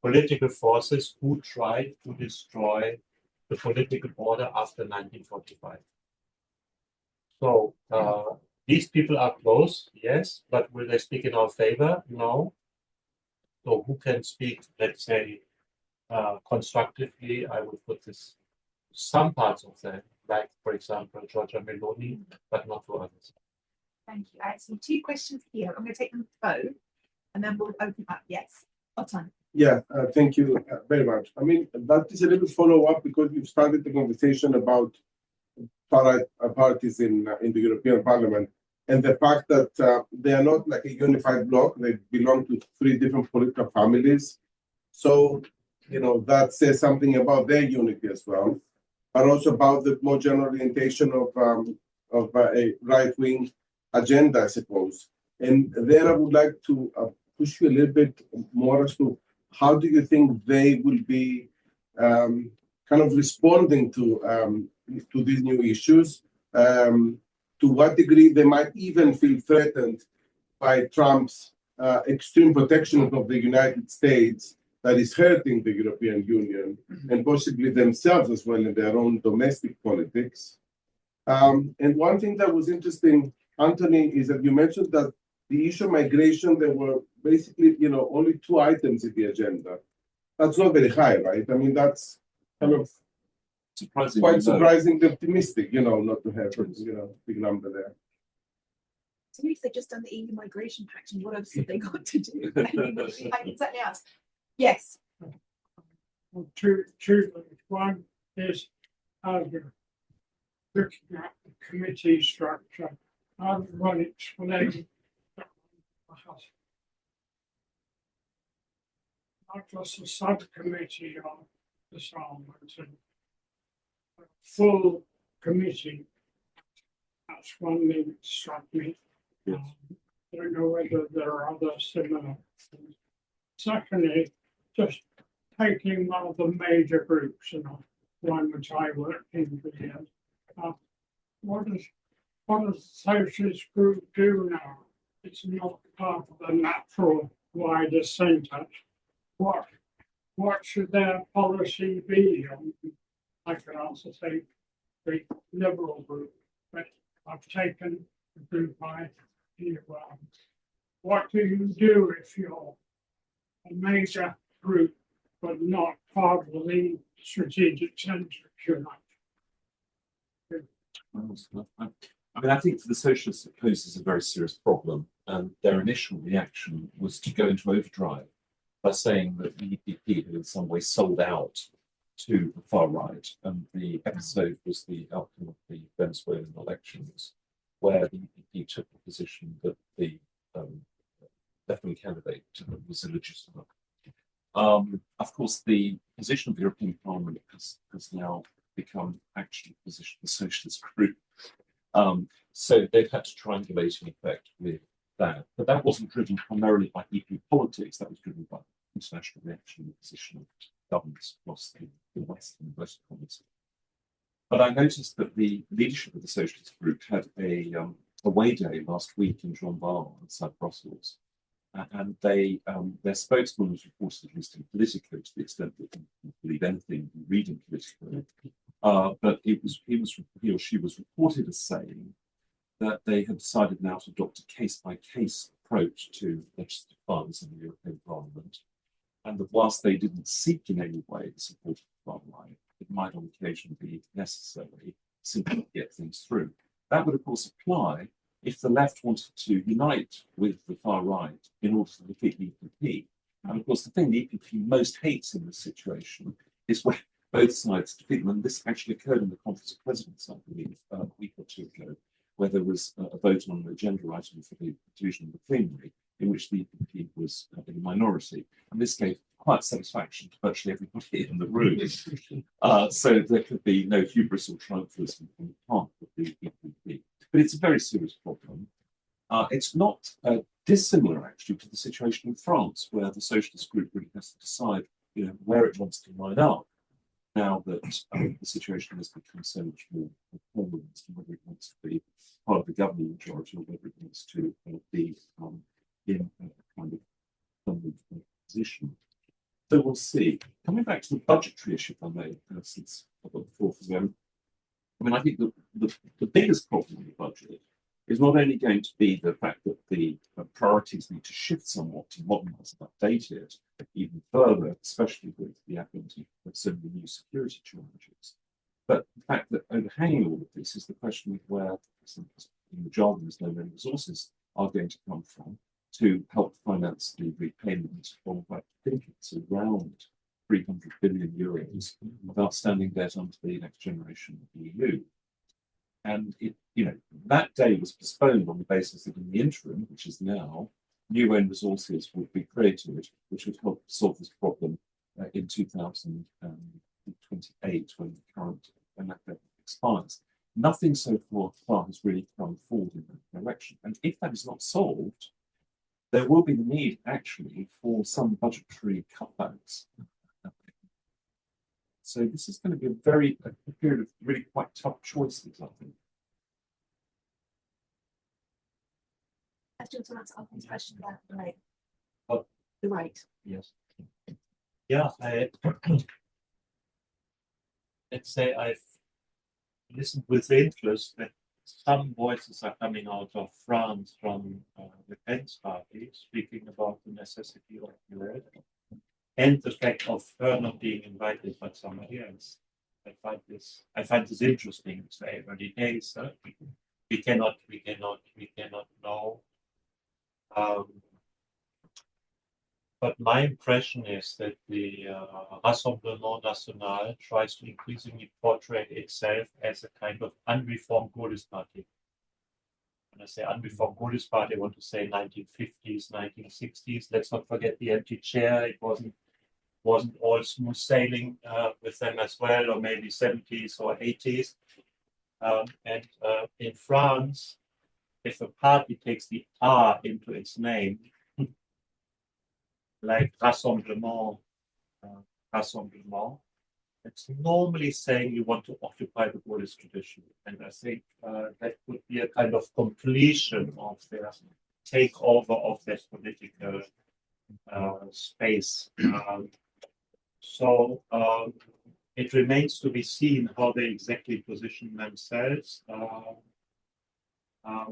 political forces who tried to destroy the political order after 1945. So these people are close, yes, but will they speak in our favor? No. So who can speak, let's say, constructively, I would put this some parts of them, like for example, Giorgia Meloni, but not to others. Thank you. I have some two questions here. I'm going to take them both and then we'll open up. Yes. Otan. Yeah, thank you very much. I mean, that is a little follow-up because you've started the conversation about far-right parties in the European Parliament and the fact that they are not like a unified bloc. They belong to three different political families. So, you know, that says something about their unity as well, but also about the more general orientation of a right-wing agenda, I suppose. And there I would like to push you a little bit more as to how do you think they will be kind of responding to these new issues? To what degree they might even feel threatened by Trump's extreme protectionism of the United States that is hurting the European Union and possibly themselves as well in their own domestic politics. And one thing that was interesting, Antony, is that you mentioned that the issue of migration, there were basically, you know, only 2 items in the agenda. That's not very high, right? I mean, that's kind of quite surprisingly optimistic, you know, not to have, you know, big number there. To me, if they've just done the EU migration pact, and what else have they got to do? I mean, I can certainly ask. Yes. Well, two things. One is you're looking at the committee structure. One explained not just a subcommittee on disarmament and a full committee. That's one thing that struck me. I don't know whether there are other similar things. Secondly, just taking one of the major groups, and one which I worked in for years. What does the socialist group do now? It's not part of the natural wider centre. What should their policy be? I could also say the liberal group, but I've taken the group I hear well. What do you do if you're a major group but not part of the strategic centre, if you like? I mean, I think for the socialists it poses a very serious problem, and their initial reaction was to go into overdrive by saying that the EPP had in some way sold out to the far right, and the episode was the outcome of the Venezuelan elections, where the EPP took the position that the left-wing candidate was illegitimate. Of course, the position of the European Parliament has now become actually the position of the socialist group. So they've had to triangulate in effect with that. But that wasn't driven primarily by EP politics, that was driven by international reaction and the position of governments across the West and the West economies. But I noticed that the leadership of the socialist group had a away day last week in Jean Val outside Brussels. And they, their spokesman was reported, at least in Politico, to the extent that you can believe anything you read in Politico. But he or she was reported as saying that they had decided now to adopt a case-by-case approach to legislative funds in the European Parliament, and that whilst they didn't seek in any way the support of the far right, it might on occasion be necessary simply to get things through. That would, of course, apply if the left wanted to unite with the far right in order to defeat the EPP. And of course, the thing the EPP most hates in this situation is when both sides defeat them. And this actually occurred in the Conference of Presidents, I believe, a week or two ago, where there was a vote on an agenda item for the division of the plenary, in which the EPP was in a minority. And this gave quite satisfaction to virtually everybody in the room. So there could be no hubris or triumphalism on the part of the EPP. But it's a very serious problem. It's not dissimilar, actually, to the situation in France, where the socialist group really has to decide, you know, where it wants to line up now that the situation has become so much more permanent, and whether it wants to be part of the governing majority or whether it wants to be in a kind of dominant position. So we'll see. Coming back to the budgetary issue, if I may, since I've got the floor for them. I mean, I think the biggest problem with the budget is not only going to be the fact that the priorities need to shift somewhat to modernise and update it even further, especially with the advent considering new security challenges. But the fact that overhanging all of this is the question of where, in the jargon, is no known resources are going to come from to help finance the repayment of, I think it's around 300 billion euros of outstanding debt under the next generation of the EU. And that day was postponed on the basis that in the interim, which is now, new own resources would be created, which would help solve this problem in 2028 when that debt expires. Nothing so far has really come forward in that direction. And if that is not solved, there will be the need actually for some budgetary cutbacks. So this is going to be a period of really quite tough choices, I think. I just want to ask a question about the right. Oh. The right. Yes. Yeah, let's say I've listened with interest that some voices are coming out of France from the Pence party, speaking about the necessity of Welle and the fact of her not being invited by somebody else. I find this interesting. It's very early days. We cannot know. But my impression is that the Rassemblement National tries to increasingly portray itself as a kind of unreformed Gaullist party. When I say unreformed Gaullist party, I want to say 1950s, 1960s. Let's not forget the empty chair. It wasn't all smooth sailing with them as well, or maybe 70s or 80s. And in France, if a party takes the R into its name, like Rassemblement, it's normally saying you want to occupy the Gaullist tradition. And I think that would be a kind of completion of their takeover of that political space. So it remains to be seen how they exactly position themselves.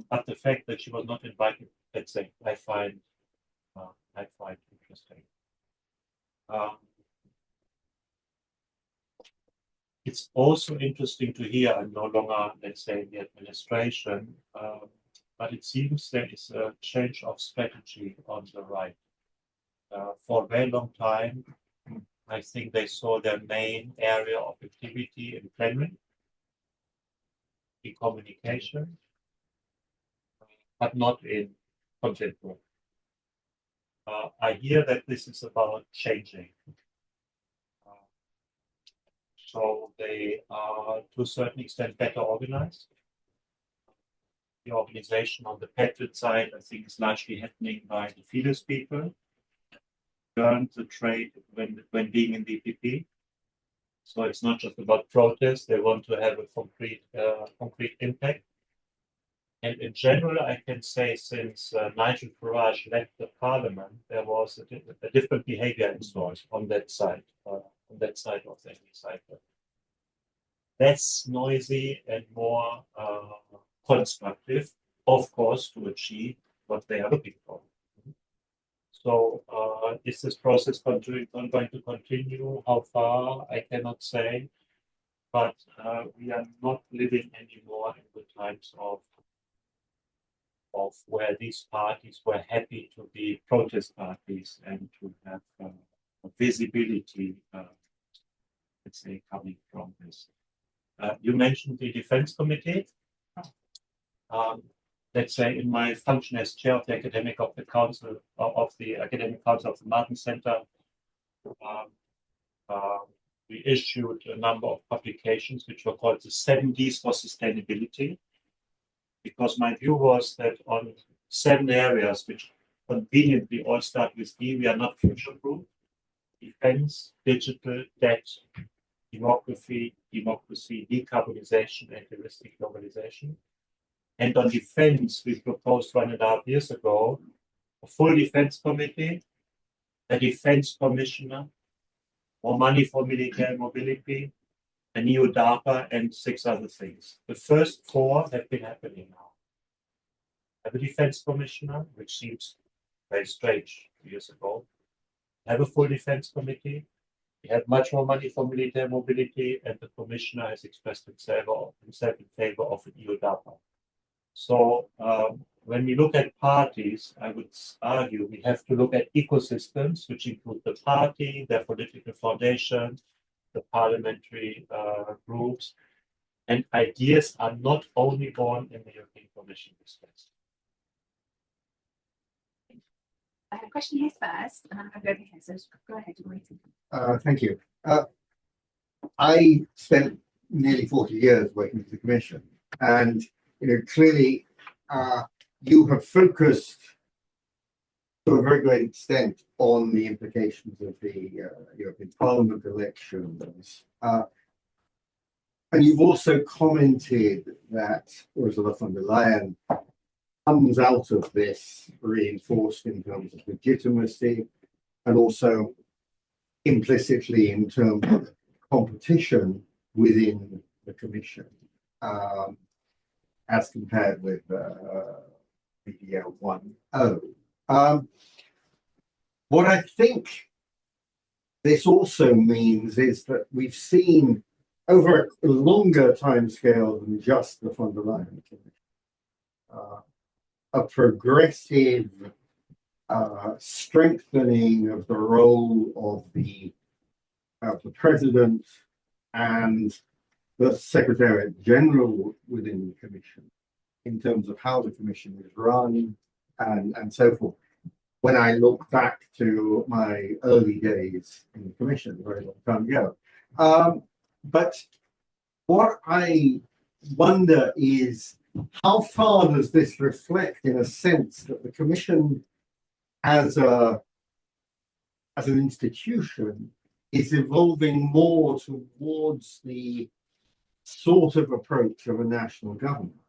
But the fact that she was not invited, let's say, I find interesting. It's also interesting to hear, I'm no longer, let's say, in the administration, but it seems there is a change of strategy on the right. For a very long time, I think they saw their main area of activity in plenary, in communication, but not in content work. I hear that this is about changing. So they are, to a certain extent, better organized. The organization on the patriot side, I think, is largely happening by the Fidesz people. Learned the trade when being in the EPP. So it's not just about protest. They want to have a concrete impact. And in general, I can say since Nigel Farage left the parliament, there was a different behavior installed on that side of the hemicycle. Less noisy and more constructive, of course, to achieve what they are looking for. So is this process going to continue? How far? I cannot say. But we are not living anymore in the times of where these parties were happy to be protest parties and to have visibility, let's say, coming from this. You mentioned the Defense Committee. Let's say in my function as chair of the Academic Council of the Martin Center, we issued a number of publications which were called the 7 Ds for Sustainability, because my view was that on 7 areas, which conveniently all start with D, we are not future-proof: defense, digital, debt, democracy, decarbonization, and holistic globalization. And on defense, we proposed 1.5 years ago a full defense committee, a defense commissioner, more money for military mobility, a new DARPA, and 6 other things. The first 4 have been happening now. Have a defense commissioner, which seems very strange 2 years ago. Have a full defense committee, We had much more money for military mobility, and the commissioner has expressed himself in favor of an EU DAPA. So when we look at parties, I would argue we have to look at ecosystems, which include the party, their political foundation, the parliamentary groups, and ideas are not only born in the European Commission space. I have a question here first, and I'm going to go over here, so go ahead. Thank you. I spent nearly 40 years working for the Commission, and clearly you have focused to a very great extent on the implications of the European Parliament elections. And you've also commented that Ursula von der Leyen comes out of this reinforced in terms of legitimacy and also implicitly in terms of competition within the Commission, as compared with BDL 1.0. What I think this also means is that we've seen over a longer timescale than just the von der Leyen Commission, a progressive strengthening of the role of the President and the Secretariat General within the Commission in terms of how the Commission is run and so forth. When I look back to my early days in the Commission, a very long time ago. But what I wonder is, how far does this reflect, in a sense, that the Commission as an institution is evolving more towards the sort of approach of a national government?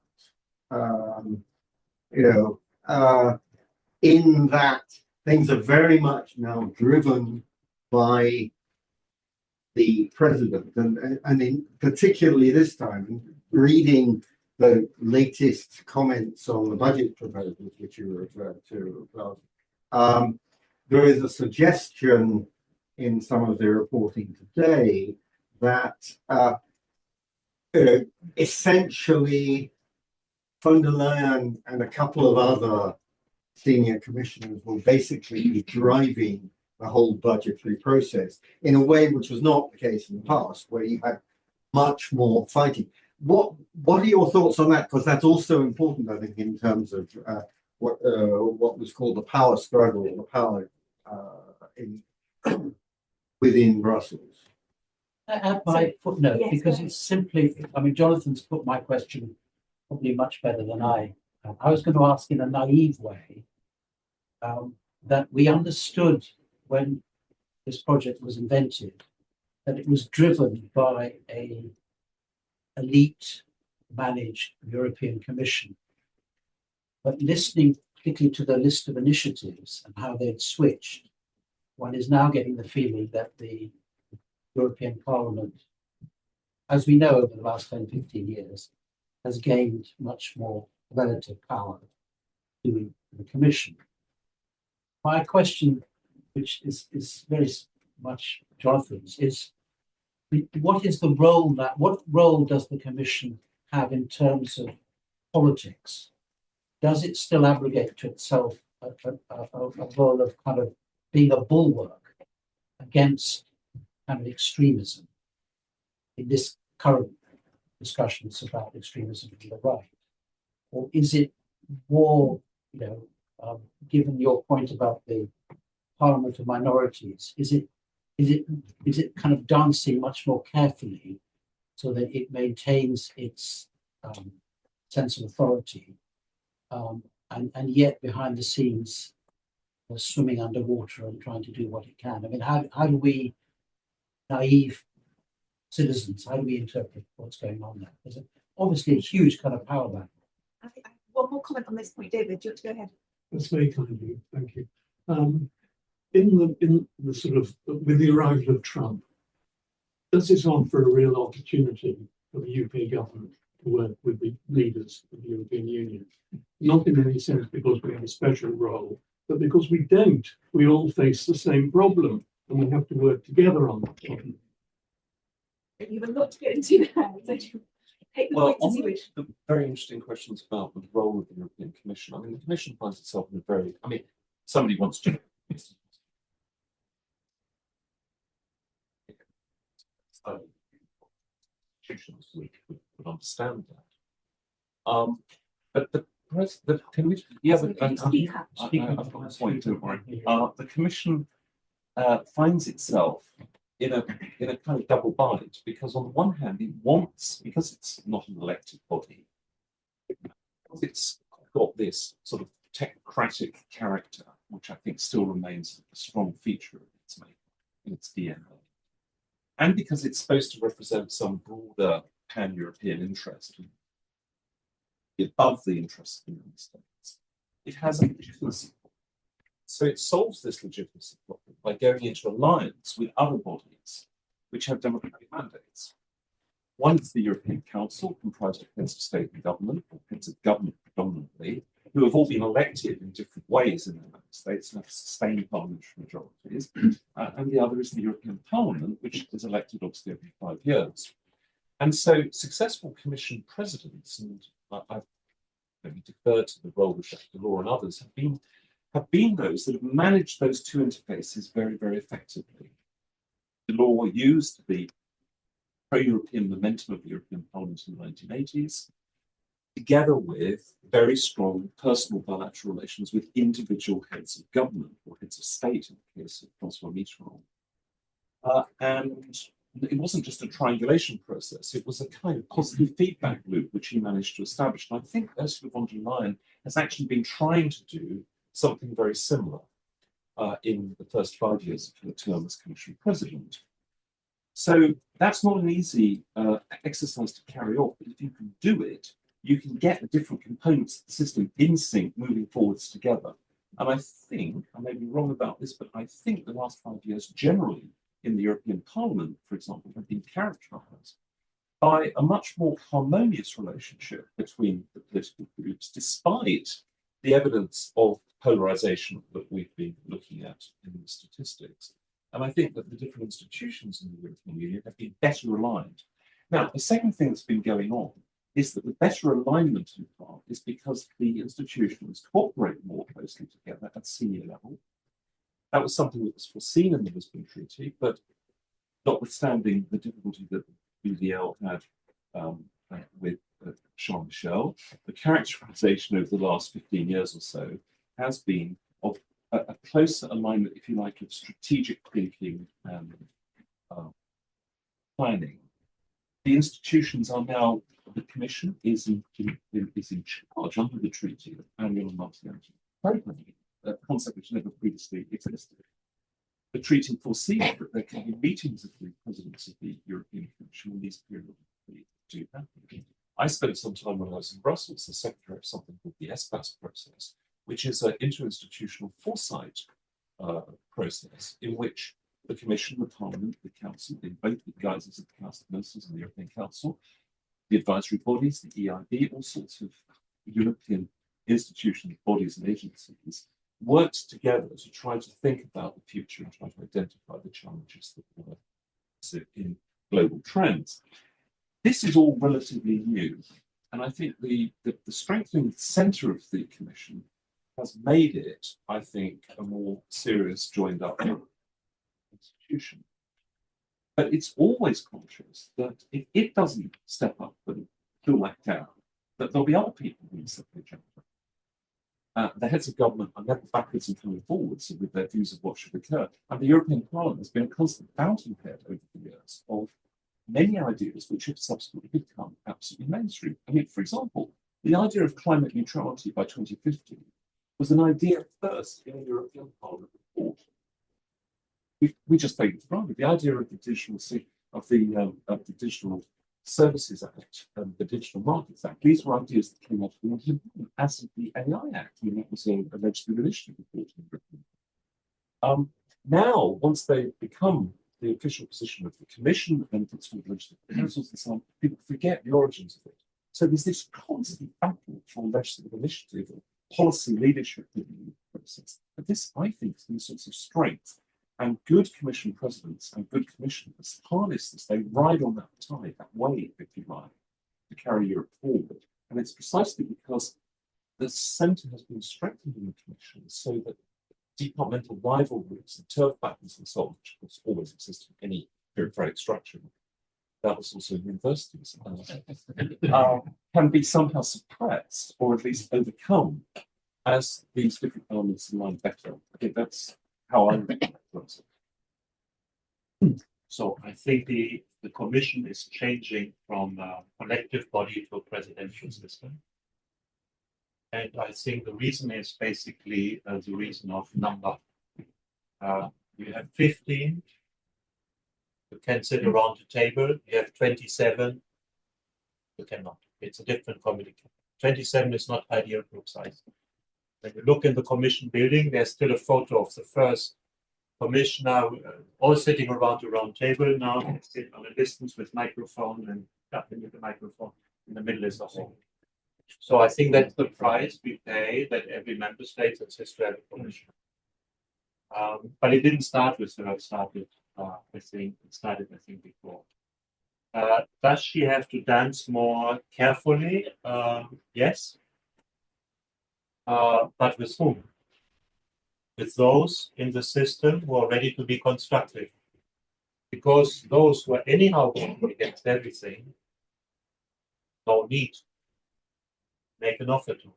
In that things are very much now driven by the President, and in particularly this time, reading the latest comments on the budget proposals, which you referred to, Klaus, there is a suggestion in some of the reporting today that essentially von der Leyen and a couple of other senior commissioners will basically be driving the whole budgetary process in a way which was not the case in the past, where you had much more fighting. What are your thoughts on that? Because that's also important, I think, in terms of what was called the power struggle, the power within Brussels. Add my footnote, Yes, because go it's simply, I mean, Jonathan's put my question probably much better than I. I was going to ask in a naive way that we understood when this project was invented that it was driven by a elite managed European Commission. But listening particularly to the list of initiatives and how they'd switched, one is now getting the feeling that the European Parliament, as we know over the last 10, 15 years, has gained much more relative power to the Commission. My question, which is very much Jonathan's, is what is the role what role does the Commission have in terms of politics? Does it still abrogate to itself a role of kind of being a bulwark against kind of extremism in this current discussions about extremism to the right? Or is it more, given your point about the Parliament of minorities, is it kind of dancing much more carefully so that it maintains its sense of authority, and yet behind the scenes swimming underwater and trying to do what it can? I mean, how do we, naive citizens, how do we interpret what's going on there? There's obviously a huge kind of power battle. I think one more comment on this point, David. Do you want to go ahead? That's very kind of you. Thank you. In the sort of, with the arrival of Trump, does this offer a real opportunity for the UK government to work with the leaders of the European Union? Not in any sense because we have a special role, but because we don't. We all face the same problem. and we have to work together on that. You have a lot to get into there, so take the Well, points as on you wish. the very interesting questions about the role of the European Commission. I mean, the Commission finds itself in a very, I mean, somebody wants to. Institutions would understand that. But can we? Yeah, So but can you speak up? I've got a point. Don't worry. The Commission finds itself in a kind of double bind, because on the one hand it wants, because it's not an elected body, it's got this sort of technocratic character, which I think still remains a strong feature of its makeup, in its DNA. And because it's supposed to represent some broader pan-European interest above the interests of the United States, it has a legitimacy. So it solves this legitimacy problem by going into alliance with other bodies which have democratic mandates. One is the European Council, comprised of heads of state and government, or heads of government predominantly, who have all been elected in different ways in the United States and have sustained parliamentary majorities. And the other is the European Parliament, which is elected obviously every 5 years. And so successful Commission presidents, and I've maybe deferred to the role of Jacques Delors and others, have been those that have managed those two interfaces very, very effectively. Delors used the pro-European momentum of the European Parliament in the 1980s, together with very strong personal bilateral relations with individual heads of government or heads of state in the case of François Mitterrand. And it wasn't just a triangulation process, it was a kind of positive feedback loop which he managed to establish. And I think Ursula von der Leyen has actually been trying to do something very similar in the first 5 years of her term as Commission President. So that's not an easy exercise to carry off, but if you can do it, you can get the different components of the system in sync moving forwards together. And I think, I may be wrong about this, but I think the last 5 years generally in the European Parliament, for example, have been characterized by a much more harmonious relationship between the political groups, despite the evidence of polarization that we've been looking at in the statistics. And I think that the different institutions in the European Union have been better aligned. Now, the second thing that's been going on is that the better alignment in part is because the institutions cooperate more closely together at senior level. That was something that was foreseen in the Lisbon Treaty, but notwithstanding the difficulty that the BDL had with Charles Michel, the characterization over the last 15 years or so has been of a closer alignment, if you like, of strategic thinking and planning. The institutions are now, the Commission is in charge under the treaty of annual and monthly programming, a concept which never previously existed. The treaty foresees that there can be meetings of the presidents of the European Commission when these periodically do happen. I spent some time when I was in Brussels as secretary of something called the ESPAS process, which is an interinstitutional foresight process in which the Commission, the Parliament, the Council, in both the guises of the Council of Ministers and the European Council, the advisory bodies, the EIB, all sorts of European institutions, bodies and agencies worked together to try to think about the future and try to identify the challenges that were in global trends. This is all relatively new, and I think the strengthening centre of the Commission has made it, I think, a more serious joined up institution. But it's always conscious that if it doesn't step up and fill that gap, that there'll be other people who will set the agenda. The heads of government are never backwards and coming forwards with their views of what should occur. And the European Parliament has been a constant fountainhead over the years of many ideas which have subsequently become absolutely mainstream. I mean, for example, the idea of climate neutrality by 2050 was an idea first in a European Parliament report. We just take it for granted. The idea of the Digital Services Act and the Digital Markets Act, these were ideas that came out of the as of the AI Act, and that was a legislative initiative report in Britain. Now, once they become the official position of the Commission and puts forward legislative proposals and so on, people forget the origins of it. So there's this constant battle for legislative initiative or policy leadership in the process. But this, I think, is the source of strength And good commission presidents and good commissioners harness this. They ride on that tide, that wave, if you like, to carry Europe forward. And it's precisely because the centre has been strengthened in the commission so that departmental rivalries and turf battles and so on, which of course always exist in any bureaucratic structure, that was also in universities, can be somehow suppressed or at least overcome as these different elements align better. I think that's how I look at it. So I think the commission is changing from a collective body to a presidential system. And I think the reason is basically the reason of number. You have 15, you can sit around the table. You have 27, you cannot. It's a different committee. 27 is not ideal group size. When you look in the commission building, there's still a photo of the first commissioner, all sitting around the round table. Now they sit on a distance with microphone and tapping with the microphone. In the middle is the hall. So I think that's the price we pay that every member state insists to have a commission. But it didn't start with her. It started, I think, before. Does she have to dance more carefully? Yes. But with whom? With those in the system who are ready to be constructive. Because those who are anyhow going against everything don't need to make an offer to.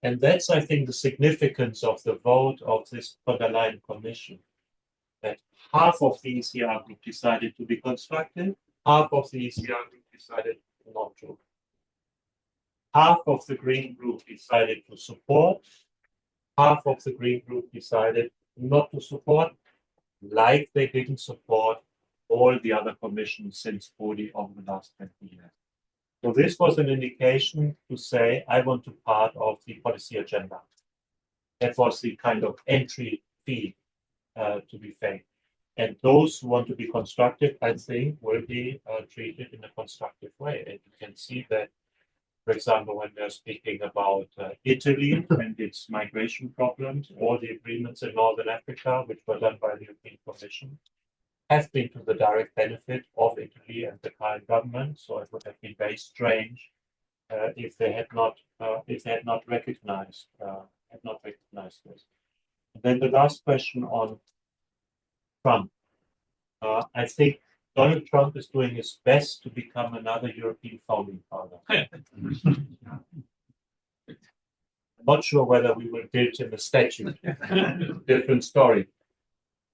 And that's, I think, the significance of the vote of this von der Leyen Commission. That half of the ECR group decided to be constructive, half of the ECR group decided not to. Half of the Green group decided to support, half of the Green group decided not to support, like they didn't support all the other commissions since Prodi over the last 20 years. So this was an indication to say, I want to part of the policy agenda. That was the kind of entry fee to be paid. And those who want to be constructive, I think, will be treated in a constructive way. And you can see that, for example, when they're speaking about Italy and its migration problems, all the agreements in Northern Africa, which were done by the European Commission, have been to the direct benefit of Italy and the current government. So it would have been very strange if they had not recognized this. And then the last question on Trump. I think Donald Trump is doing his best to become another European founding father. I'm not sure whether we will build him a statue. Different story.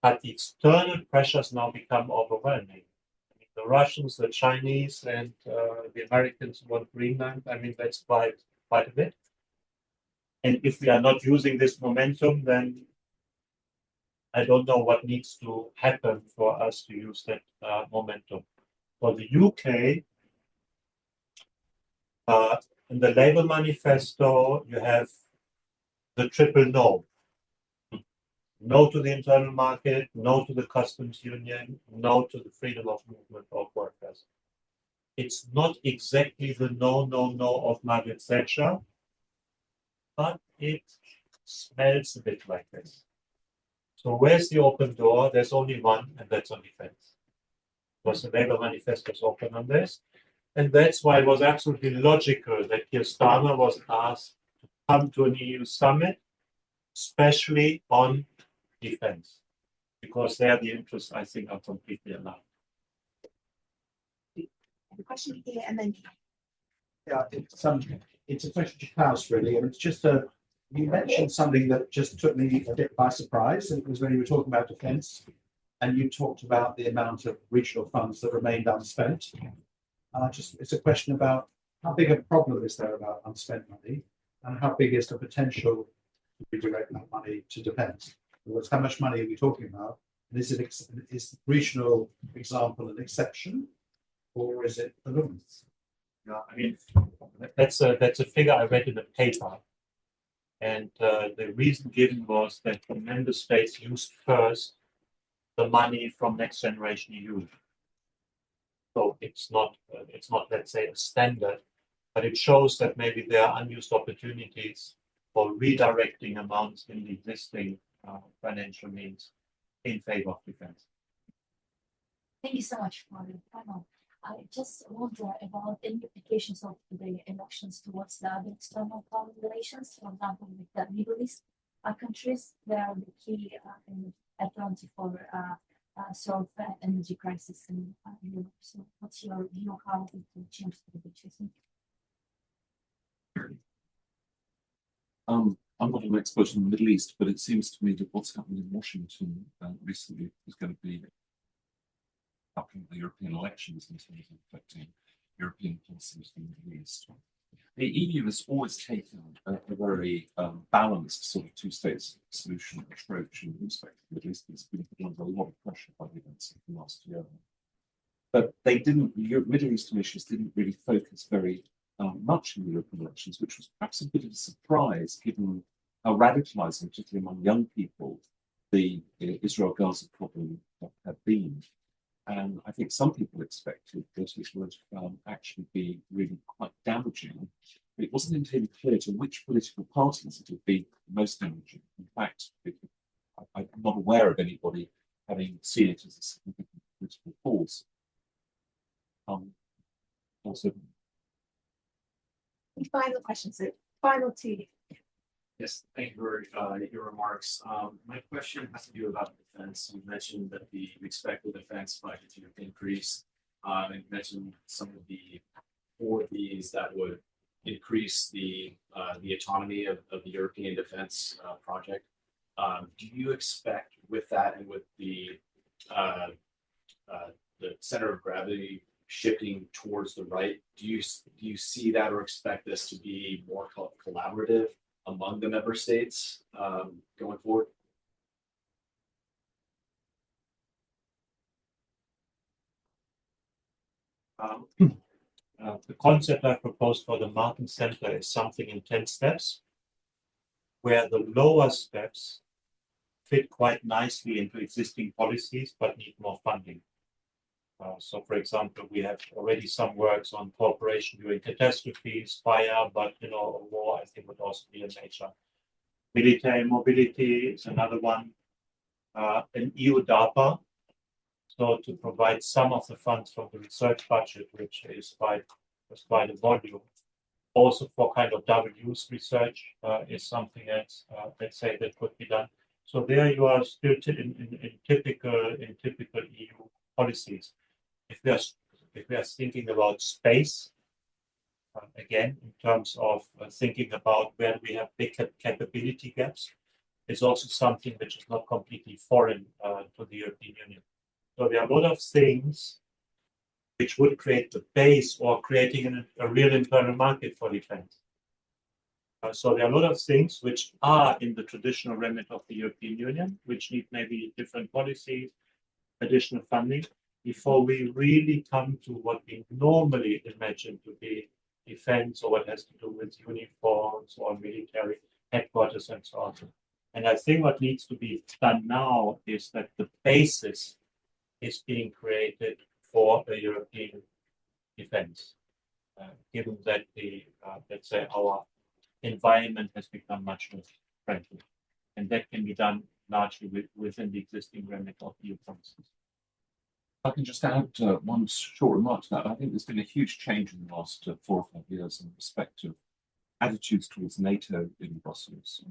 But the external pressures now become overwhelming. I mean, the Russians, the Chinese, and the Americans want Greenland. I mean, that's quite a bit. And if we are not using this momentum, then I don't know what needs to happen for us to use that momentum. For the UK, in the Labour manifesto, you have the triple no. No to the internal market, no to the customs union, no to the freedom of movement of workers. It's not exactly the no of Margaret Thatcher, but it smells a bit like this. So where's the open door? There's only one, and that's on defense. Because the Labour manifesto is open on this. And that's why it was absolutely logical that Keir Starmer was asked to come to an EU summit, especially on defense, because there the interests, I think, are completely aligned. The question here and then. Yeah, it's a question to Klaus, really, and it's just you mentioned something that just took me a bit by surprise, and it was when you were talking about defence, and you talked about the amount of regional funds that remained unspent. It's a question about how big a problem is there about unspent money, and how big is the potential to redirect that money to defence? In other words, how much money are we talking about? And is the regional example an exception, or is it the norm? Yeah, I mean, that's a figure I read in the paper. And the reason given was that the member states used first the money from Next Generation EU. So it's not, let's say, a standard, but it shows that maybe there are unused opportunities for redirecting amounts in the existing financial means in favor of defense. Thank you so much for the panel. I just wonder about the implications of the elections towards the other external power relations, for example, with the Middle East countries, where the key advantage for solve the energy crisis in Europe. So what's your view how it will change the picture? I'm not an expert in the Middle East, but it seems to me that what's happened in Washington recently is going to be affecting the European elections in terms of affecting European policies in the Middle East. The EU has always taken a very balanced sort of two-state solution approach in respect to the Middle East. It's been put under a lot of pressure by the events of the last year. But they didn't, Middle Eastern issues didn't really focus very much in the European elections, which was perhaps a bit of a surprise given how radicalizing, particularly among young people, the Israel-Gaza problem had been. And I think some people expected that it would actually be really quite damaging. But it wasn't entirely clear to which political parties it would be most damaging. In fact, I'm not aware of anybody having seen it as a significant political force. Also, Final question, so final two. Yes, thank you for your remarks. My question has to do about defense. You mentioned that you expect the defense budget to increase, and you mentioned some of the 4Ds that would increase the autonomy of the European defense project. Do you expect with that and with the center of gravity shifting towards the right, do you see that or expect this to be more collaborative among the member states going forward? The concept I proposed for the Martin Center is something in 10 steps, where the lower steps fit quite nicely into existing policies, but need more funding. So, for example, we have already some works on cooperation during catastrophes, fire, but war, I think, would also be a major. Military mobility is another one. An EU DARPA, so to provide some of the funds from the research budget, which is quite a volume. Also for kind of double use research is something else, let's say, that could be done. So there you are still in typical EU policies. If we are thinking about space, again, in terms of thinking about where we have big capability gaps, is also something which is not completely foreign to the European Union. So there are a lot of things which would create the base or creating a real internal market for defense. So there are a lot of things which are in the traditional remit of the European Union, which need maybe different policies, additional funding, before we really come to what we normally imagine to be defense or what has to do with uniforms or military headquarters and so on. And I think what needs to be done now is that the basis is being created for a European defense, given that let's say, our environment has become much more friendly. And that can be done largely within the existing remit of EU policies. I can just add one short remark to that. I think there's been a huge change in the last 4 or 5 years in respect of attitudes towards NATO in Brussels.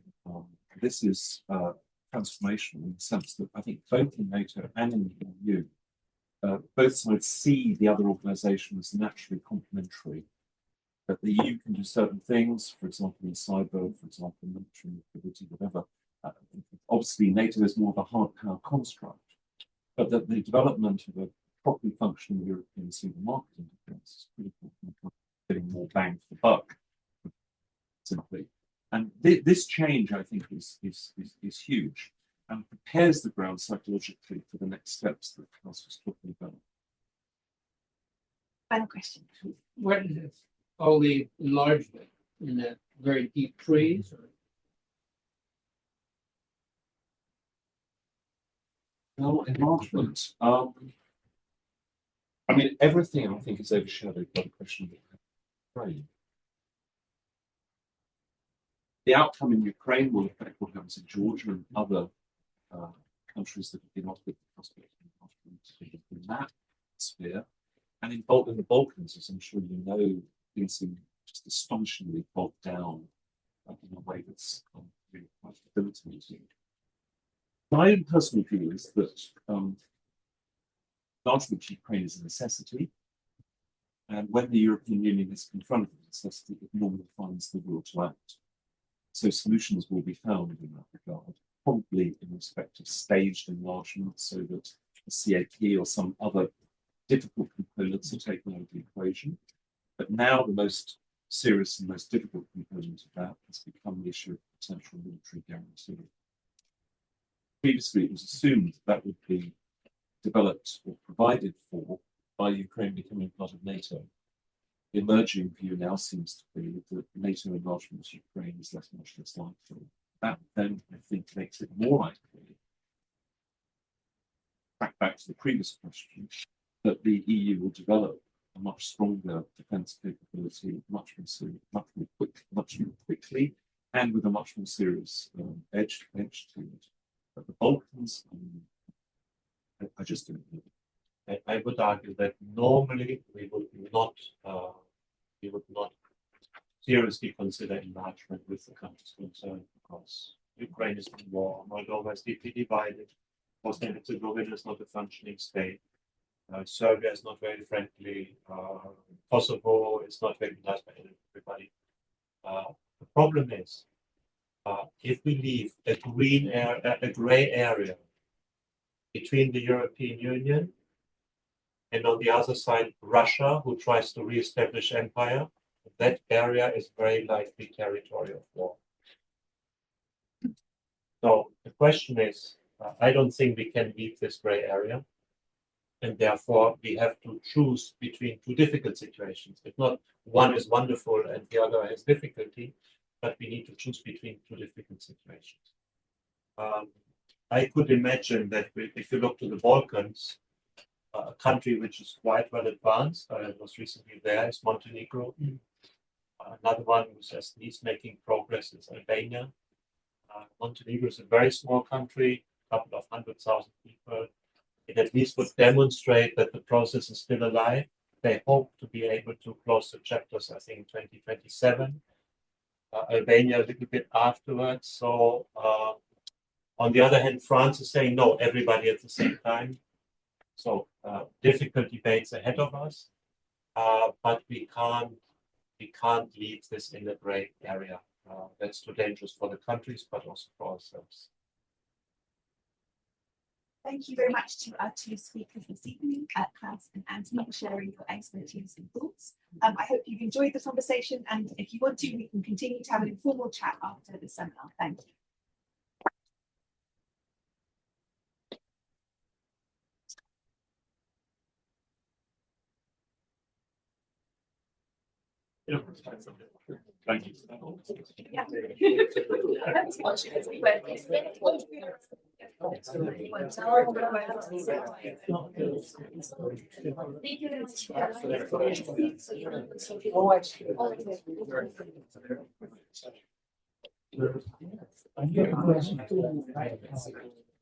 This is transformational in the sense that I think both in NATO and in the EU, both sides see the other organisation as naturally complementary. That the EU can do certain things, for example, in cyber, for example, military mobility, whatever. Obviously, NATO is more of a hard power construct. But that the development of a properly functioning European single market in defence is critical for getting more bang for the buck, simply. And this change, I think, is huge and prepares the ground psychologically for the next steps that Klaus was talking about. Final question. What is it? Only enlargement in a very deep freeze? Or? Well, enlargement. I mean, everything I think is overshadowed by the question of Ukraine. The outcome in Ukraine will affect what happens in Georgia and other countries that have been offered the prospect of enlargement in that sphere. And in the Balkans, as I'm sure you know, things seem just astonishingly bogged down in a way that's really quite debilitating. My own personal view is that enlargement to Ukraine is a necessity. And when the European Union is confronted with necessity, it normally finds the will to act. So solutions will be found in that regard, probably in respect of staged enlargement, so that the CAP or some other difficult components are taken out of the equation. But now the most serious and most difficult component of that has become the issue of potential military guarantee. Previously, it was assumed that would be developed or provided for by Ukraine becoming part of NATO. The emerging view now seems to be that NATO enlargement to Ukraine is much less likely. That then, I think, makes it more likely, back to the previous question, that the EU will develop a much stronger defence capability, much more quickly, and with a much more serious edge to it. But the Balkans, I just don't know. I would argue that normally we would not seriously consider enlargement with the countries concerned, because Ukraine is in war, Moldova is deeply divided, Bosnia and Herzegovina is not a functioning state, Serbia is not very friendly, Kosovo is not recognized by everybody. The problem is, if we leave a grey area between the European Union and on the other side, Russia, who tries to re-establish empire, that area is very likely territory of war. So the question is, I don't think we can leave this gray area, and therefore we have to choose between two difficult situations. If not, one is wonderful and the other has difficulty, but we need to choose between two difficult situations. I could imagine that if you look to the Balkans, a country which is quite well advanced, I was recently there, is Montenegro. Another one who says he's making progress is Albania. Montenegro is a very small country, a couple of 100,000 people. It at least would demonstrate that the process is still alive. They hope to be able to close the chapters, I think, 2027. Albania a little bit afterwards. So, on the other hand, France is saying no, everybody at the same time. So difficult debates ahead of us, but we can't leave this in a gray area. That's too dangerous for the countries, but also for ourselves. Thank you very much to our two speakers this evening, Klaus and Antony, for sharing your expertise and thoughts. I hope you've enjoyed the conversation, and if you want to, we can continue to have an informal chat after the seminar. Thank you. Thank you.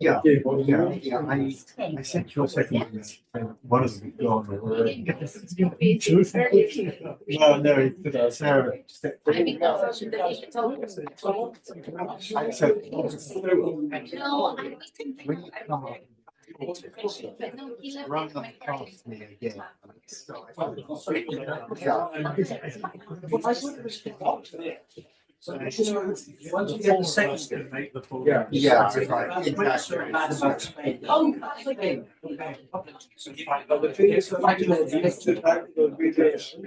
Yeah. Yeah, I sent your second one of them gone. No, Sarah. When you come up, run them past me again. Yeah, right, exactly.